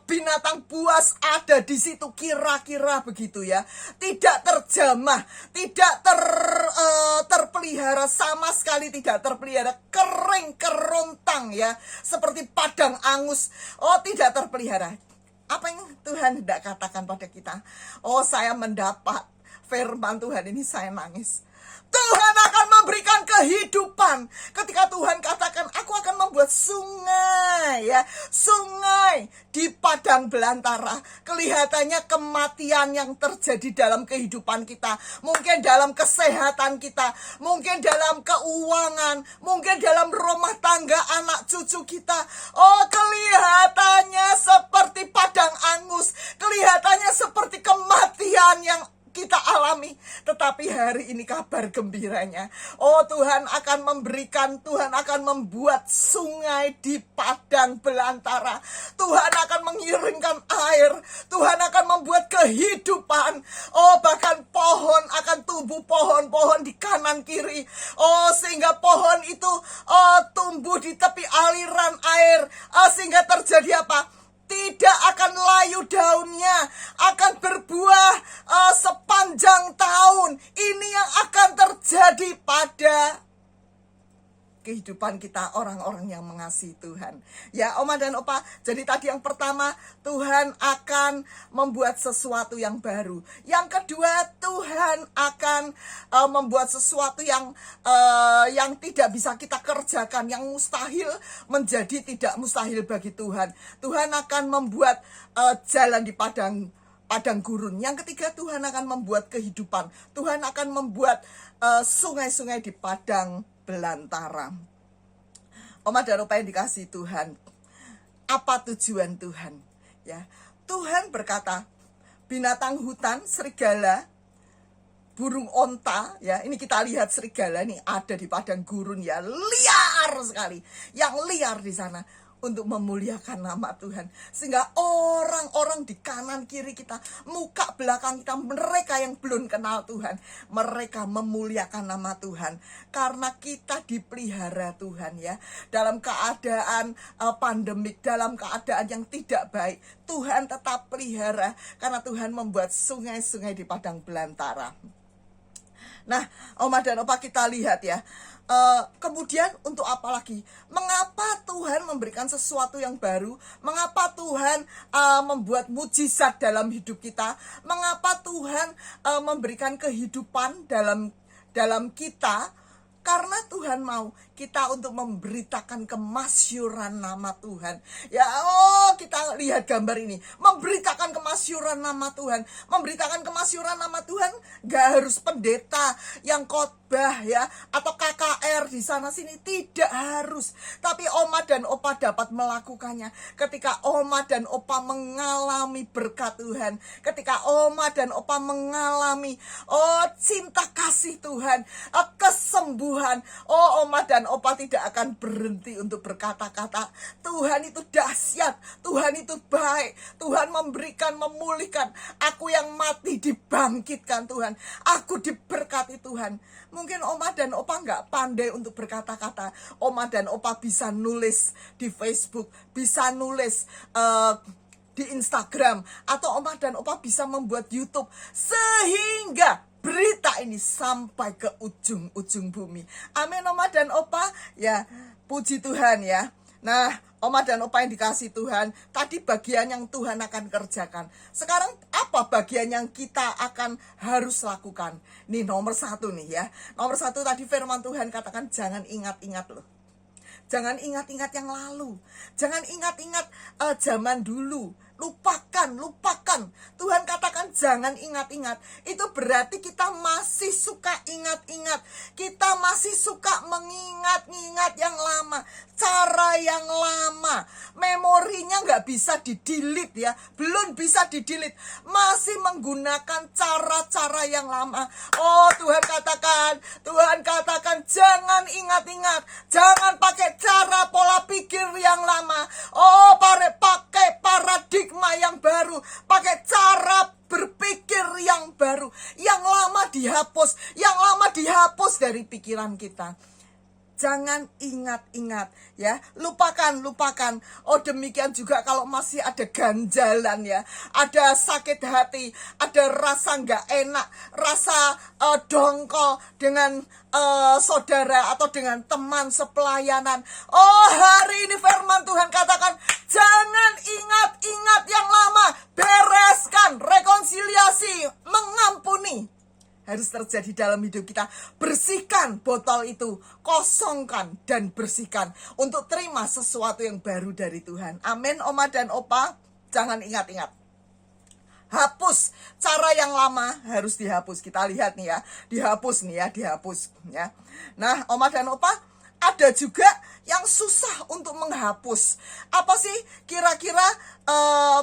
binatang buas ada di situ, kira-kira begitu ya. Tidak terjamah, tidak terpelihara, sama sekali tidak terpelihara, kering kerontang ya, seperti padang angus. Tidak terpelihara. Apa yang Tuhan hendak katakan pada kita? Saya mendapat firman Tuhan ini, saya nangis. Tuhan akan memberikan kehidupan. Ketika Tuhan katakan, aku akan membuat sungai ya, sungai di padang belantara. Kelihatannya kematian yang terjadi dalam kehidupan kita, mungkin dalam kesehatan kita, mungkin dalam keuangan, mungkin dalam rumah tangga anak cucu kita. Oh, kelihatannya seperti padang angus, kelihatannya seperti kematian yang kita alami. Tetapi hari ini kabar gembiranya, oh, Tuhan akan memberikan, Tuhan akan membuat sungai di padang belantara. Tuhan akan mengirimkan air, Tuhan akan membuat kehidupan. Oh, bahkan pohon akan tumbuh, pohon-pohon di kanan kiri. Oh, sehingga pohon itu tumbuh di tepi aliran air. Sehingga terjadi apa? Tidak akan layu daunnya, akan berbuah sepanjang tahun. Ini yang akan terjadi pada kehidupan kita, orang-orang yang mengasihi Tuhan. Ya, Oma dan Opa, jadi tadi yang pertama, Tuhan akan membuat sesuatu yang baru. Yang kedua, Tuhan akan membuat sesuatu yang tidak bisa kita kerjakan, yang mustahil menjadi tidak mustahil bagi Tuhan. Tuhan akan membuat jalan di padang gurun. Yang ketiga, Tuhan akan membuat kehidupan. Tuhan akan membuat sungai-sungai di padang belantara. Oma dan Opa yang dikasihi Tuhan, apa tujuan Tuhan? Ya, Tuhan berkata, binatang hutan, serigala, burung onta, ya, ini kita lihat serigala nih ada di padang gurun, ya, liar sekali, yang liar di sana, untuk memuliakan nama Tuhan. Sehingga orang-orang di kanan kiri kita, muka belakang kita, mereka yang belum kenal Tuhan, mereka memuliakan nama Tuhan. Karena kita dipelihara Tuhan, ya. Dalam keadaan pandemik, dalam keadaan yang tidak baik, Tuhan tetap pelihara. Karena Tuhan membuat sungai-sungai di padang belantara. Nah, Oma dan Opa, kita lihat ya. Kemudian untuk apa lagi? Mengapa Tuhan memberikan sesuatu yang baru? Mengapa Tuhan membuat mujizat dalam hidup kita? Mengapa Tuhan memberikan kehidupan dalam kita? Karena Tuhan mau kita untuk memberitakan kemasyuran nama Tuhan. Ya, kita lihat gambar ini. Memberitakan kemasyuran nama Tuhan. Memberitakan kemasyuran nama Tuhan gak harus pendeta yang khotbah, ya, atau KKR di sana sini, tidak harus. Tapi Oma dan Opa dapat melakukannya ketika Oma dan Opa mengalami berkat Tuhan. Ketika Oma dan Opa mengalami cinta kasih Tuhan, kesembuhan. Oma dan Opa tidak akan berhenti untuk berkata-kata, Tuhan itu dahsyat, Tuhan itu baik, Tuhan memberikan, memulihkan. Aku yang mati dibangkitkan Tuhan, aku diberkati Tuhan. Mungkin Oma dan Opa nggak pandai untuk berkata-kata. Oma dan Opa bisa nulis di Facebook, bisa nulis di Instagram, atau Oma dan Opa bisa membuat YouTube, sehingga berita ini sampai ke ujung-ujung bumi. Amin, Oma dan Opa. Ya, puji Tuhan, ya. Nah, Oma dan Opa yang dikasih Tuhan, tadi bagian yang Tuhan akan kerjakan. Sekarang apa bagian yang kita akan harus lakukan? Nih nomor 1 nih, ya. Nomor 1 tadi firman Tuhan katakan, jangan ingat-ingat loh. Jangan ingat-ingat yang lalu. Jangan ingat-ingat zaman dulu. Lupakan. Tuhan katakan jangan ingat-ingat. Itu berarti kita masih suka ingat-ingat. Kita masih suka mengingat-ingat yang lama. Cara yang lama. Memorinya nggak bisa di-delete, ya. Belum bisa di-delete. Masih menggunakan cara-cara yang lama. Tuhan katakan jangan ingat-ingat. Jangan pakai cara pola pikir yang lama. Pakai paradigma yang baru, pakai cara berpikir yang baru. Yang lama dihapus dari pikiran kita. Jangan ingat-ingat, ya. Lupakan. Demikian juga kalau masih ada ganjalan, ya. Ada sakit hati, ada rasa nggak enak, rasa dongkol dengan saudara atau dengan teman sepelayanan. Hari ini firman Tuhan katakan, jangan ingat-ingat yang lama. Bereskan, rekonsiliasi, mengampuni. harus terjadi dalam hidup kita. Bersihkan botol itu, kosongkan dan bersihkan untuk terima sesuatu yang baru dari Tuhan. Amin, Oma dan Opa. Jangan ingat-ingat. Hapus cara yang lama, harus dihapus. Kita lihat nih ya, dihapus ya. Nah, Oma dan Opa, ada juga yang susah untuk menghapus. Apa sih kira-kira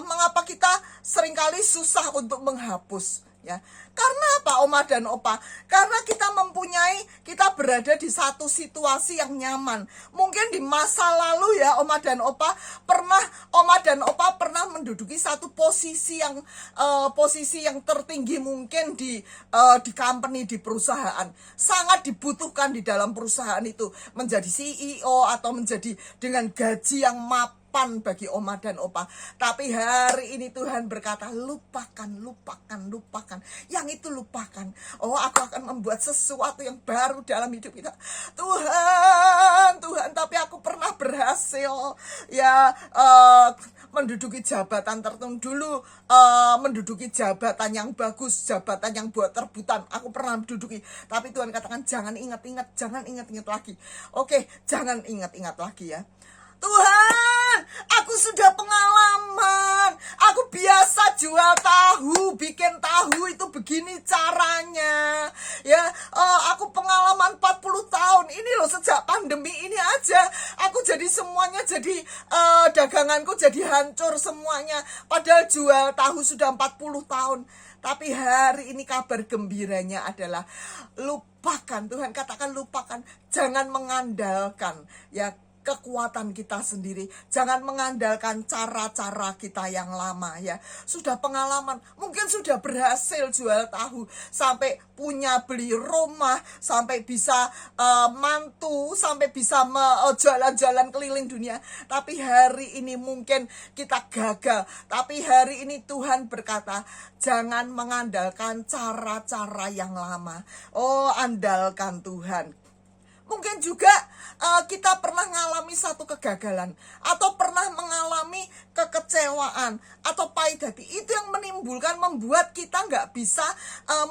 mengapa kita seringkali susah untuk menghapus? Ya, karena apa, Oma dan Opa? Karena kita berada di satu situasi yang nyaman. Mungkin di masa lalu ya, Oma dan Opa pernah menduduki satu posisi yang tertinggi mungkin di company, di perusahaan. Sangat dibutuhkan di dalam perusahaan itu, menjadi CEO atau menjadi dengan gaji yang mapan bagi Oma dan Opa. Tapi hari ini Tuhan berkata, lupakan. Yang itu lupakan. Oh, aku akan membuat sesuatu yang baru dalam hidup kita. Tuhan, tapi aku pernah berhasil ya menduduki jabatan tertentu dulu, menduduki jabatan yang bagus, jabatan yang buat rebutan. Aku pernah menduduki. Tapi Tuhan katakan, jangan ingat-ingat lagi. Oke, jangan ingat-ingat lagi ya. Tuhan, aku sudah pengalaman. Aku biasa jual tahu, bikin tahu itu begini caranya. Ya, aku pengalaman 40 tahun. Ini loh, sejak pandemi ini aja aku jadi semuanya jadi daganganku jadi hancur semuanya. Padahal jual tahu sudah 40 tahun. Tapi hari ini kabar gembiranya adalah lupakan. Tuhan katakan lupakan. Jangan mengandalkan ya kekuatan kita sendiri. Jangan mengandalkan cara-cara kita yang lama ya. Sudah pengalaman, mungkin sudah berhasil jual tahu, sampai punya beli rumah, sampai bisa mantu, sampai bisa jalan-jalan keliling dunia. Tapi hari ini mungkin kita gagal. Tapi hari ini Tuhan berkata, jangan mengandalkan cara-cara yang lama. Oh, andalkan Tuhan. Mungkin juga kita pernah mengalami satu kegagalan, atau pernah mengalami kekecewaan, atau pahit hati. Itu yang membuat kita nggak bisa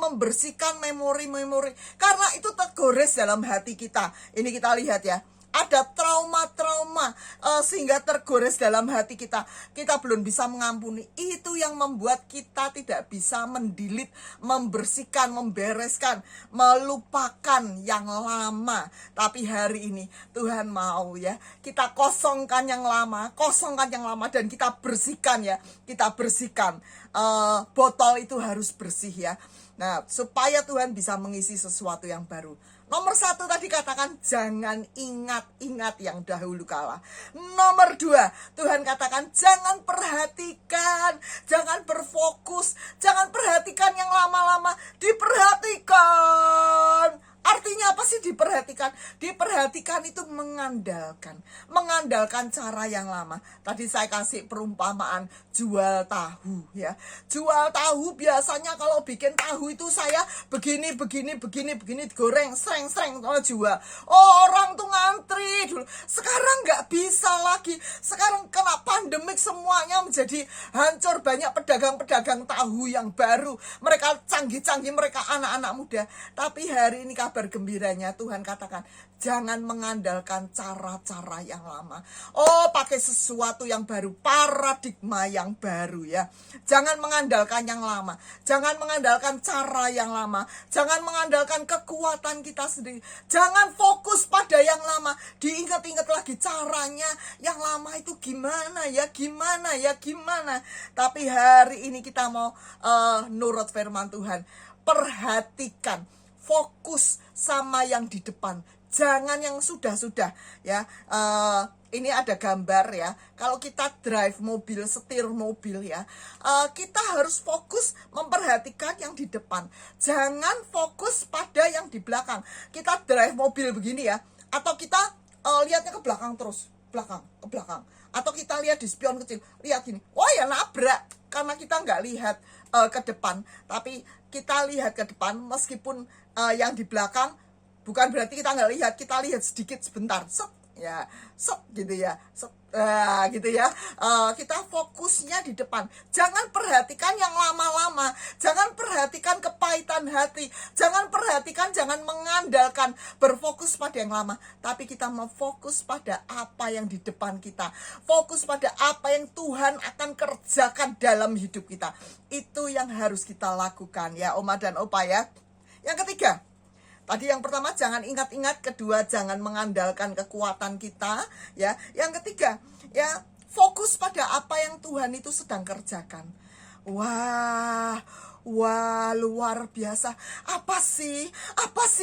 membersihkan memori-memori. Karena itu tergores dalam hati kita. Ini kita lihat ya. Ada trauma-trauma sehingga tergores dalam hati kita. Kita belum bisa mengampuni. Itu yang membuat kita tidak bisa mendilit, membersihkan, membereskan, melupakan yang lama. Tapi hari ini Tuhan mau ya, kita kosongkan yang lama dan kita bersihkan ya. Kita bersihkan. Botol itu harus bersih ya. Nah, supaya Tuhan bisa mengisi sesuatu yang baru. Nomor 1 tadi katakan, jangan ingat-ingat yang dahulu kala. Nomor 2, Tuhan katakan, jangan perhatikan, jangan berfokus, jangan perhatikan yang lama-lama, diperhatikan. Artinya apa sih diperhatikan? Diperhatikan itu mengandalkan cara yang lama. Tadi saya kasih perumpamaan jual tahu ya. Jual tahu biasanya kalau bikin tahu itu saya begini goreng sreng kalau jual. Oh, orang tuh ngantri dulu. Sekarang nggak bisa lagi. Sekarang kena pandemik semuanya menjadi hancur. Banyak pedagang-pedagang tahu yang baru. Mereka canggih-canggih, mereka anak-anak muda. Tapi hari ini kabar gembiranya Tuhan katakan, jangan mengandalkan cara-cara yang lama. Oh, pakai sesuatu yang baru, paradigma yang baru ya. Jangan mengandalkan yang lama, jangan mengandalkan cara yang lama, jangan mengandalkan kekuatan kita sendiri. Jangan fokus pada yang lama, diingat-ingat lagi caranya yang lama itu gimana. Tapi hari ini kita mau nurut firman Tuhan. Perhatikan, fokus sama yang di depan, jangan yang sudah-sudah ya. Ini ada gambar ya. Kalau kita drive mobil, setir mobil ya, kita harus fokus memperhatikan yang di depan. Jangan fokus pada yang di belakang. Kita drive mobil begini ya, atau kita lihatnya ke belakang terus, ke belakang. Atau kita lihat di spion kecil, lihat gini, wah ya nabrak. Karena kita nggak lihat ke depan, tapi kita lihat ke depan meskipun yang di belakang bukan berarti kita nggak lihat, kita lihat sedikit sebentar, set gitu ya, set. Gitu ya. Kita fokusnya di depan. Jangan perhatikan yang lama-lama. Jangan perhatikan kepahitan hati. Jangan perhatikan, jangan mengandalkan berfokus pada yang lama. Tapi kita mau fokus pada apa yang di depan kita. Fokus pada apa yang Tuhan akan kerjakan dalam hidup kita. Itu yang harus kita lakukan ya Oma dan Opa ya. Yang ketiga, tadi yang pertama jangan ingat-ingat, kedua jangan mengandalkan kekuatan kita ya. Yang ketiga ya, fokus pada apa yang Tuhan itu sedang kerjakan. Wah, luar biasa. Apa sih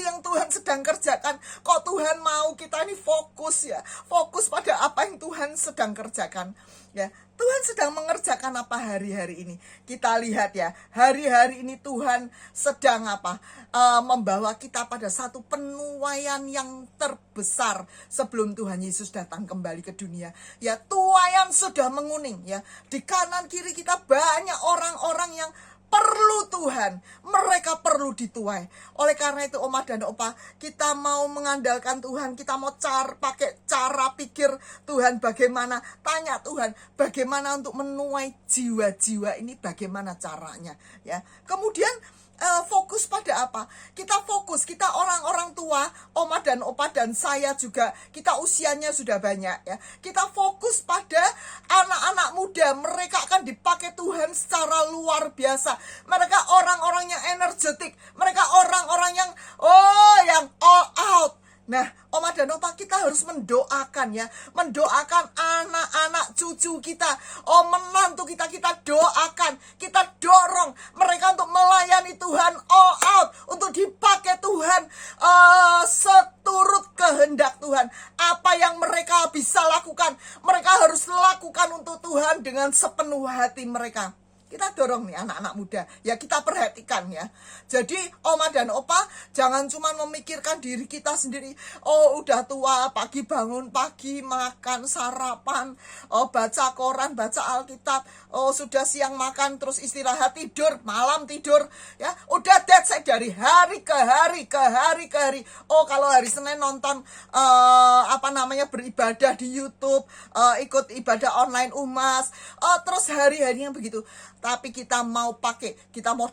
yang Tuhan sedang kerjakan? Kok Tuhan mau kita ini fokus ya? Fokus pada apa yang Tuhan sedang kerjakan. Ya, Tuhan sedang mengerjakan apa hari-hari ini? Kita lihat ya, hari-hari ini Tuhan sedang apa? Membawa kita pada satu penuaian yang terbesar sebelum Tuhan Yesus datang kembali ke dunia. Ya, tuaian sudah menguning ya. Di kanan kiri kita banyak orang-orang yang perlu Tuhan, mereka perlu dituai. Oleh karena itu Oma dan Opa, kita mau mengandalkan Tuhan, kita mau pakai cara pikir Tuhan bagaimana, tanya Tuhan bagaimana untuk menuai jiwa-jiwa ini, bagaimana caranya ya. Kemudian fokus pada apa? Kita fokus, kita orang-orang tua, Oma dan Opa dan saya juga, kita usianya sudah banyak ya. Kita fokus pada anak-anak muda, mereka akan dipakai Tuhan secara luar biasa. Mereka orang-orang yang energetik, mereka orang-orang yang yang all out. Nah, Oma dan Opa, kita harus mendoakan ya, mendoakan anak-anak cucu kita, menantu kita doakan, kita dorong mereka untuk melayani Tuhan all out, untuk dipakai Tuhan seturut kehendak Tuhan. Apa yang mereka bisa lakukan, mereka harus lakukan untuk Tuhan dengan sepenuh hati mereka. Kita dorong nih anak-anak muda, ya kita perhatikan ya. Jadi Oma dan Opa jangan cuma memikirkan diri kita sendiri. Udah tua, pagi bangun pagi, makan, sarapan, baca koran, baca Alkitab, sudah siang makan, terus istirahat, tidur, malam tidur, ya. Udah that's it, dari hari ke hari. Kalau hari Senin nonton beribadah di YouTube, ikut ibadah online UMAS, terus hari-harinya begitu. Tapi kita mau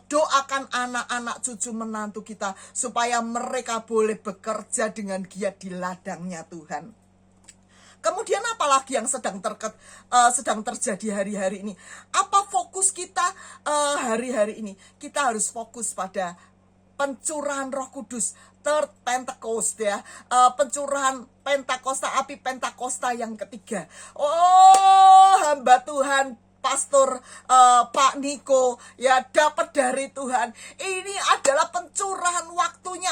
doakan anak-anak cucu menantu kita supaya mereka boleh bekerja dengan giat di ladangnya Tuhan. Kemudian apalagi yang sedang terjadi hari-hari ini? Apa fokus kita hari-hari ini? Kita harus fokus pada pencurahan Roh Kudus, Third Pentecost ya, pencurahan Pentakosta, api Pentakosta yang ketiga. Hamba Tuhan Pastor Pak Niko ya dapat dari Tuhan. Ini adalah pencurahan waktunya,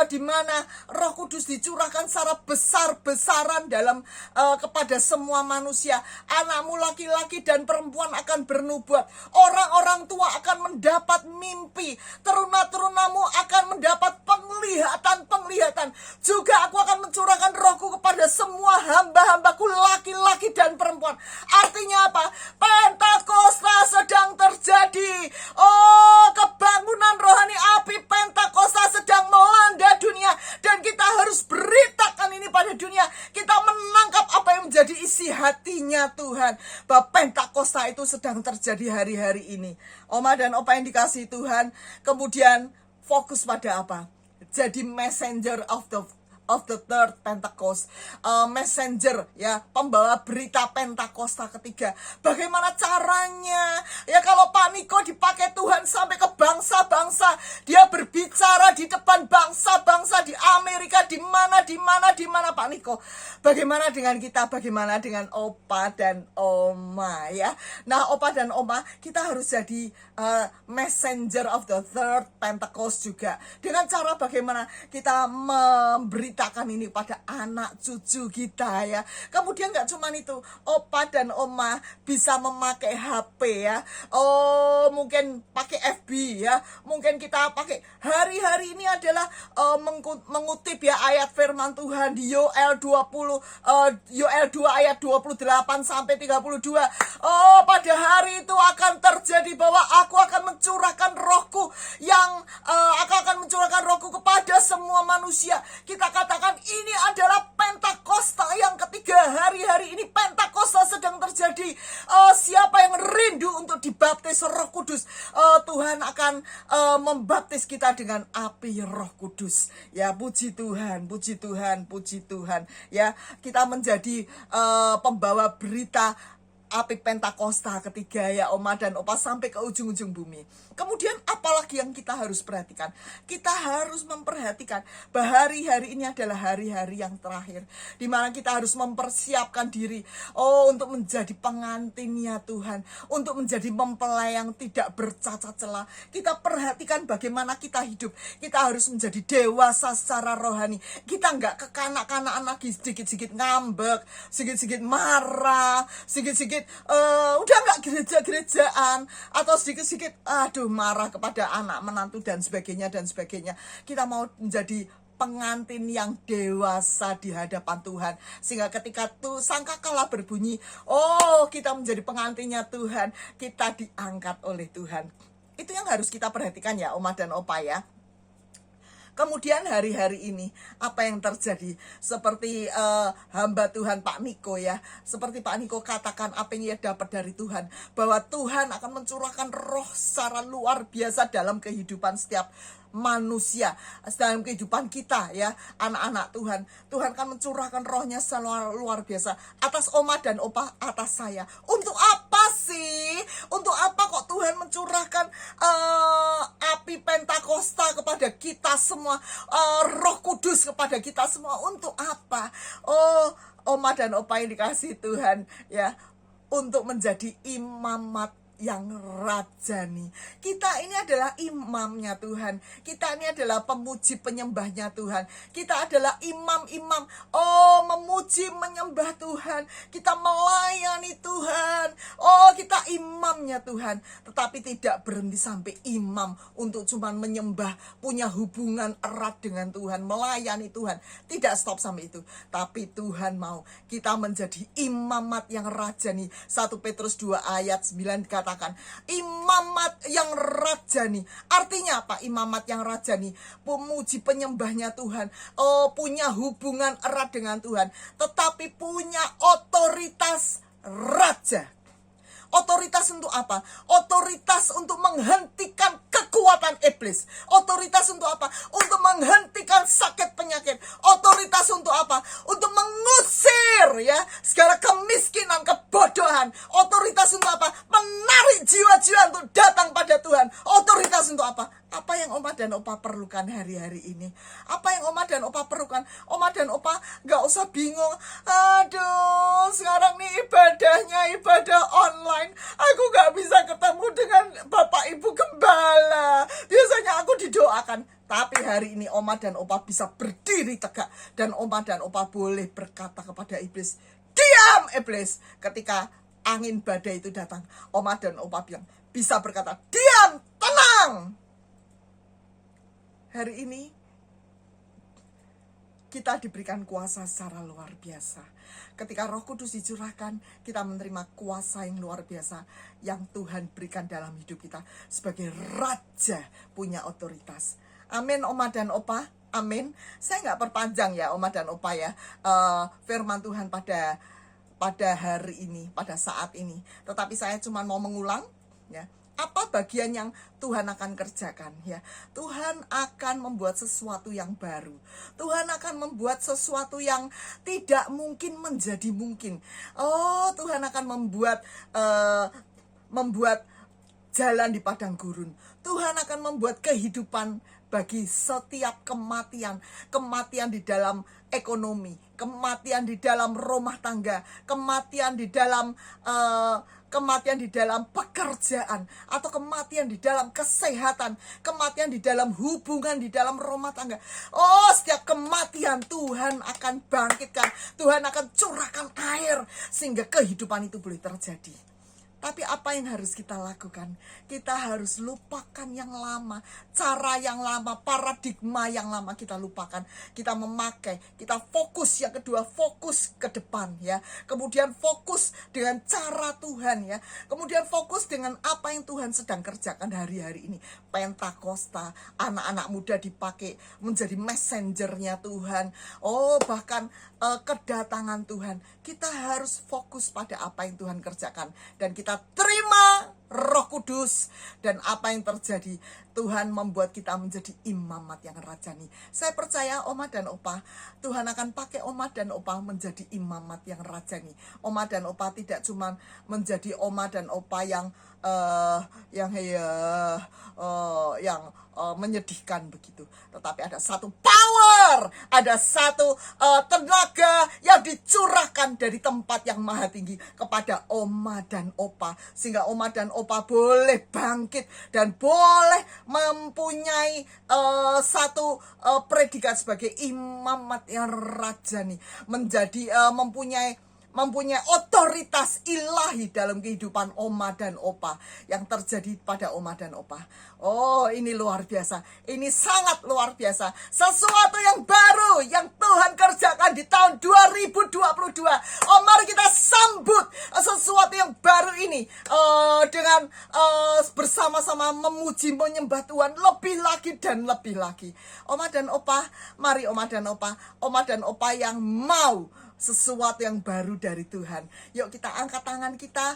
di mana Roh Kudus dicurahkan secara besar-besaran dalam kepada semua manusia. Anakmu laki-laki dan perempuan akan bernubuat. Orang-orang tua akan mendapat mimpi. Teruna-terunamu akan mendapat penglihatan. Juga aku akan mencurahkan Rohku kepada semua hamba-hambaku laki-laki dan perempuan. Artinya apa? Pentakosta sedang terjadi. Kebangunan rohani api Pentakosta sedang melanda dunia. Dan kita harus beritakan ini pada dunia. Kita menangkap apa yang menjadi isi hatinya Tuhan. Bahwa Pentakosta itu sedang terjadi hari-hari ini. Oma dan Opa yang dikasihi Tuhan. Kemudian fokus pada apa? Jadi messenger of the third Pentecost, messenger ya, pembawa berita Pentakosta ketiga. Bagaimana caranya? Ya kalau Pak Niko dipakai Tuhan sampai ke bangsa-bangsa, dia berbicara di depan bangsa-bangsa di Amerika, di mana Pak Niko. Bagaimana dengan kita? Bagaimana dengan Opa dan Oma ya? Nah, Opa dan Oma, kita harus jadi messenger of the third Pentecost juga. Dengan cara bagaimana kita memberitakan ini pada anak cucu kita ya. Kemudian gak cuma itu, Opa dan Oma bisa memakai HP ya. Mungkin pakai FB ya. Mungkin kita pakai hari-hari ini adalah mengutip ya ayat firman Tuhan di Yoel 2 ayat 28 sampai 32. Pada hari itu akan terjadi bahwa aku akan mencurahkan Rohku yang aku akan mencurahkan Rohku kepada semua manusia. Kita katakan ini adalah Pentakosta yang ketiga. Hari-hari ini Pentakosta Kudus, Roh Kudus. Tuhan akan membaptis kita dengan api Roh Kudus. Ya, puji Tuhan, puji Tuhan, puji Tuhan. Ya, kita menjadi pembawa berita api Pentakosta ketiga ya Oma dan Opa sampai ke ujung-ujung bumi. Kemudian apalagi yang kita harus perhatikan? Kita harus memperhatikan bahwa hari-hari ini adalah hari-hari yang terakhir, di mana kita harus mempersiapkan diri untuk menjadi pengantinnya Tuhan, untuk menjadi mempelai yang tidak bercacat celah. Kita perhatikan bagaimana kita hidup. Kita harus menjadi dewasa secara rohani. Kita nggak kekanak-kanakan lagi, sedikit-sedikit ngambek, sedikit-sedikit marah, sedikit-sedikit udah nggak gereja-gerejaan, atau sedikit-sedikit marah kepada anak menantu dan sebagainya dan sebagainya. Kita mau menjadi pengantin yang dewasa di hadapan Tuhan, sehingga ketika tuh sangkakala berbunyi, kita menjadi pengantinnya Tuhan, kita diangkat oleh Tuhan. Itu yang harus kita perhatikan ya Oma dan Opa ya. Kemudian hari-hari ini apa yang terjadi? Seperti hamba Tuhan Pak Niko ya. Seperti Pak Niko katakan apa yang ia dapat dari Tuhan. Bahwa Tuhan akan mencurahkan roh secara luar biasa dalam kehidupan setiap manusia, dalam kehidupan kita ya, anak-anak Tuhan. Tuhan akan mencurahkan rohnya secara luar biasa atas Oma dan Opa, atas saya. Untuk apa sih? Untuk apa kok Tuhan mencurahkan api Pentakosta kepada kita semua, Roh Kudus kepada kita semua? Untuk apa? Oma dan Opa yang dikasih Tuhan ya, untuk menjadi imamat yang rajani. Kita ini adalah imamnya Tuhan. Kita ini adalah pemuji penyembahnya Tuhan. Kita adalah imam-imam. Memuji menyembah Tuhan. Kita melayani Tuhan. Kita imamnya Tuhan. Tetapi tidak berhenti sampai imam untuk cuman menyembah, punya hubungan erat dengan Tuhan, melayani Tuhan. Tidak stop sampai itu. Tapi Tuhan mau kita menjadi imamat yang rajani. 1 Petrus 2 ayat 9 dikatakan imamat yang rajani. Artinya apa? Imamat yang rajani, pemuji penyembahnya Tuhan, punya hubungan erat dengan Tuhan, tetapi punya otoritas raja. Otoritas untuk apa? Otoritas untuk menghentikan kekuatan iblis. Otoritas untuk apa? Untuk menghentikan sakit penyakit. Otoritas untuk apa? Untuk mengusir ya segala kemiskinan, kebodohan. Otoritas untuk apa? Menarik jiwa-jiwa untuk datang pada Tuhan. Otoritas untuk apa? Apa yang Oma dan Opa perlukan hari-hari ini? Apa yang Oma dan Opa perlukan? Oma dan Opa gak usah bingung. Aduh, sekarang nih ibadahnya ibadah online. Aku gak bisa ketemu dengan Bapak Ibu Gembala. Biasanya aku didoakan. Tapi hari ini Oma dan Opa bisa berdiri tegak. Dan Oma dan Opa boleh berkata kepada iblis, diam iblis. Ketika angin badai itu datang, Oma dan Opa bisa berkata, diam, tenang. Hari ini kita diberikan kuasa secara luar biasa. Ketika Roh Kudus dicurahkan, kita menerima kuasa yang luar biasa yang Tuhan berikan dalam hidup kita sebagai raja, punya otoritas. Amin Oma dan Opa, amin. Saya nggak perpanjang ya Oma dan Opa ya, firman Tuhan pada hari ini, pada saat ini. Tetapi saya cuma mau mengulang ya. Apa bagian yang Tuhan akan kerjakan ya? Tuhan akan membuat sesuatu yang baru. Tuhan akan membuat sesuatu yang tidak mungkin menjadi mungkin. Tuhan akan membuat jalan di padang gurun. Tuhan akan membuat kehidupan bagi setiap kematian. Kematian di dalam ekonomi, kematian di dalam rumah tangga, kematian di dalam pekerjaan, atau kematian di dalam kesehatan, kematian di dalam hubungan, di dalam rumah tangga. Setiap kematian Tuhan akan bangkitkan, Tuhan akan curahkan air sehingga kehidupan itu boleh terjadi. Tapi apa yang harus kita lakukan? Kita harus lupakan yang lama, cara yang lama, paradigma yang lama kita lupakan. Kita memakai, kita fokus, yang kedua fokus ke depan ya. Kemudian fokus dengan cara Tuhan ya. Kemudian fokus dengan apa yang Tuhan sedang kerjakan hari-hari ini. Pentakosta, anak-anak muda dipakai menjadi messengernya Tuhan. Bahkan kedatangan Tuhan. Kita harus fokus pada apa yang Tuhan kerjakan. Dan kita terima Roh Kudus. Dan apa yang terjadi? Tuhan membuat kita menjadi imamat yang rajani. Saya percaya Oma dan Opa, Tuhan akan pakai Oma dan Opa menjadi imamat yang rajani. Oma dan Opa tidak cuma menjadi Oma dan Opa yang menyedihkan begitu, tetapi ada satu power, ada satu tenaga yang dicurahkan dari tempat yang maha tinggi kepada Oma dan Opa, sehingga Oma dan Opa boleh bangkit dan boleh mempunyai satu predikat sebagai imamat yang rajani, menjadi mempunyai otoritas ilahi dalam kehidupan Oma dan Opa yang terjadi pada Oma dan Opa. Oh, ini luar biasa. Ini sangat luar biasa. Sesuatu yang baru yang Tuhan kerjakan di tahun 2022. Oh, mari kita sambut sesuatu yang baru ini dengan bersama-sama memuji, menyembah Tuhan lebih lagi dan lebih lagi. Oma dan Opa, mari Oma dan Opa yang mau sesuatu yang baru dari Tuhan. Yuk kita angkat tangan kita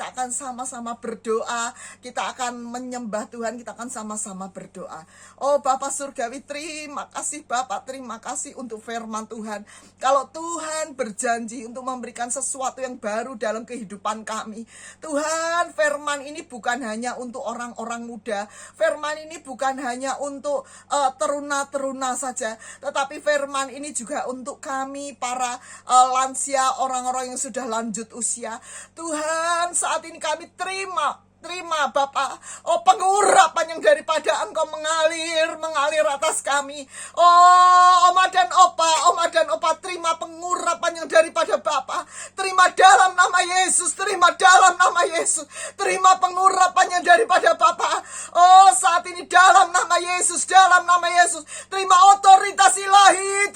akan sama-sama berdoa, kita akan menyembah Tuhan, kita akan sama-sama berdoa. Oh Bapa Surgawi, terima kasih Bapak, terima kasih untuk firman Tuhan. Kalau Tuhan berjanji untuk memberikan sesuatu yang baru dalam kehidupan kami, Tuhan, firman ini bukan hanya untuk orang-orang muda, firman ini bukan hanya untuk teruna-teruna saja, tetapi firman ini juga untuk kami para lansia, orang-orang yang sudah lanjut usia. Tuhan, saat ini kami terima Bapak, pengurapan yang daripada Engkau mengalir atas kami. Oh Oma dan Opa, terima pengurapan yang daripada Bapak. Terima dalam nama Yesus, terima dalam nama Yesus. Terima pengurapan yang daripada Bapak. Oh saat ini dalam nama Yesus, terima otoritas ilahi,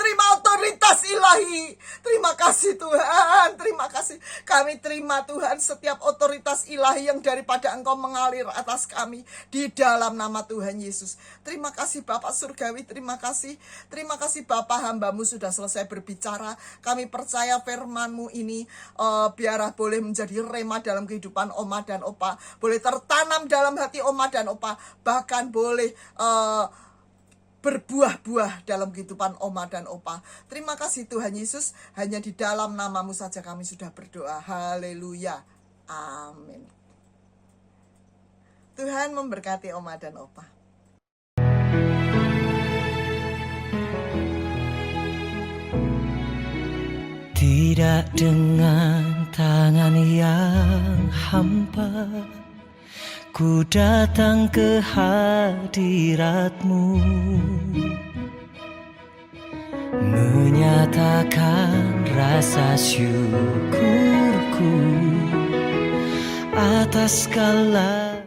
Terima kasih Tuhan, terima kasih. Kami terima Tuhan setiap otoritas ilahi yang daripada Engkau mengalir atas kami di dalam nama Tuhan Yesus. Terima kasih Bapak Surgawi, terima kasih Bapak, hamba-Mu sudah selesai berbicara. Kami percaya firman-Mu ini biarlah boleh menjadi rema dalam kehidupan Oma dan Opa, boleh tertanam dalam hati Oma dan Opa, bahkan boleh berbuah-buah dalam kehidupan Oma dan Opa. Terima kasih Tuhan Yesus, hanya di dalam nama-Mu saja kami sudah berdoa. Haleluya, amin. Tuhan memberkati Oma dan Opa. Tidak dengan tangan yang hampa, ku datang ke hadirat-Mu, menyatakan rasa syukurku atas segala.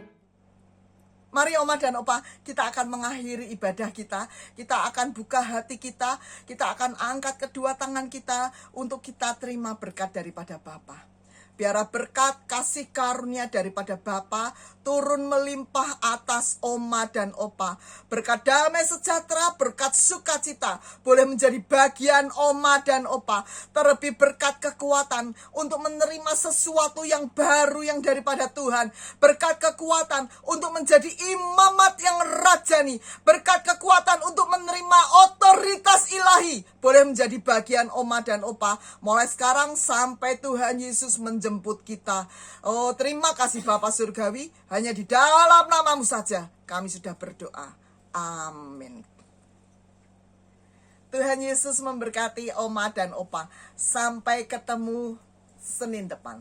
Mari Oma dan Opa, kita akan mengakhiri ibadah kita. Kita akan buka hati kita. Kita akan angkat kedua tangan kita untuk kita terima berkat daripada Bapa. Biarlah berkat kasih karunia daripada Bapa turun melimpah atas Oma dan Opa. Berkat damai sejahtera, berkat sukacita boleh menjadi bagian Oma dan Opa. Terlebih berkat kekuatan untuk menerima sesuatu yang baru yang daripada Tuhan. Berkat kekuatan untuk menjadi imamat yang rajani. Berkat kekuatan untuk menerima otoritas ilahi boleh menjadi bagian Oma dan Opa. Mulai sekarang sampai Tuhan Yesus menjemput kita. Oh, terima kasih Bapa Surgawi. Hanya di dalam nama-Mu saja kami sudah berdoa. Amin. Tuhan Yesus memberkati Oma dan Opa. Sampai ketemu Senin depan.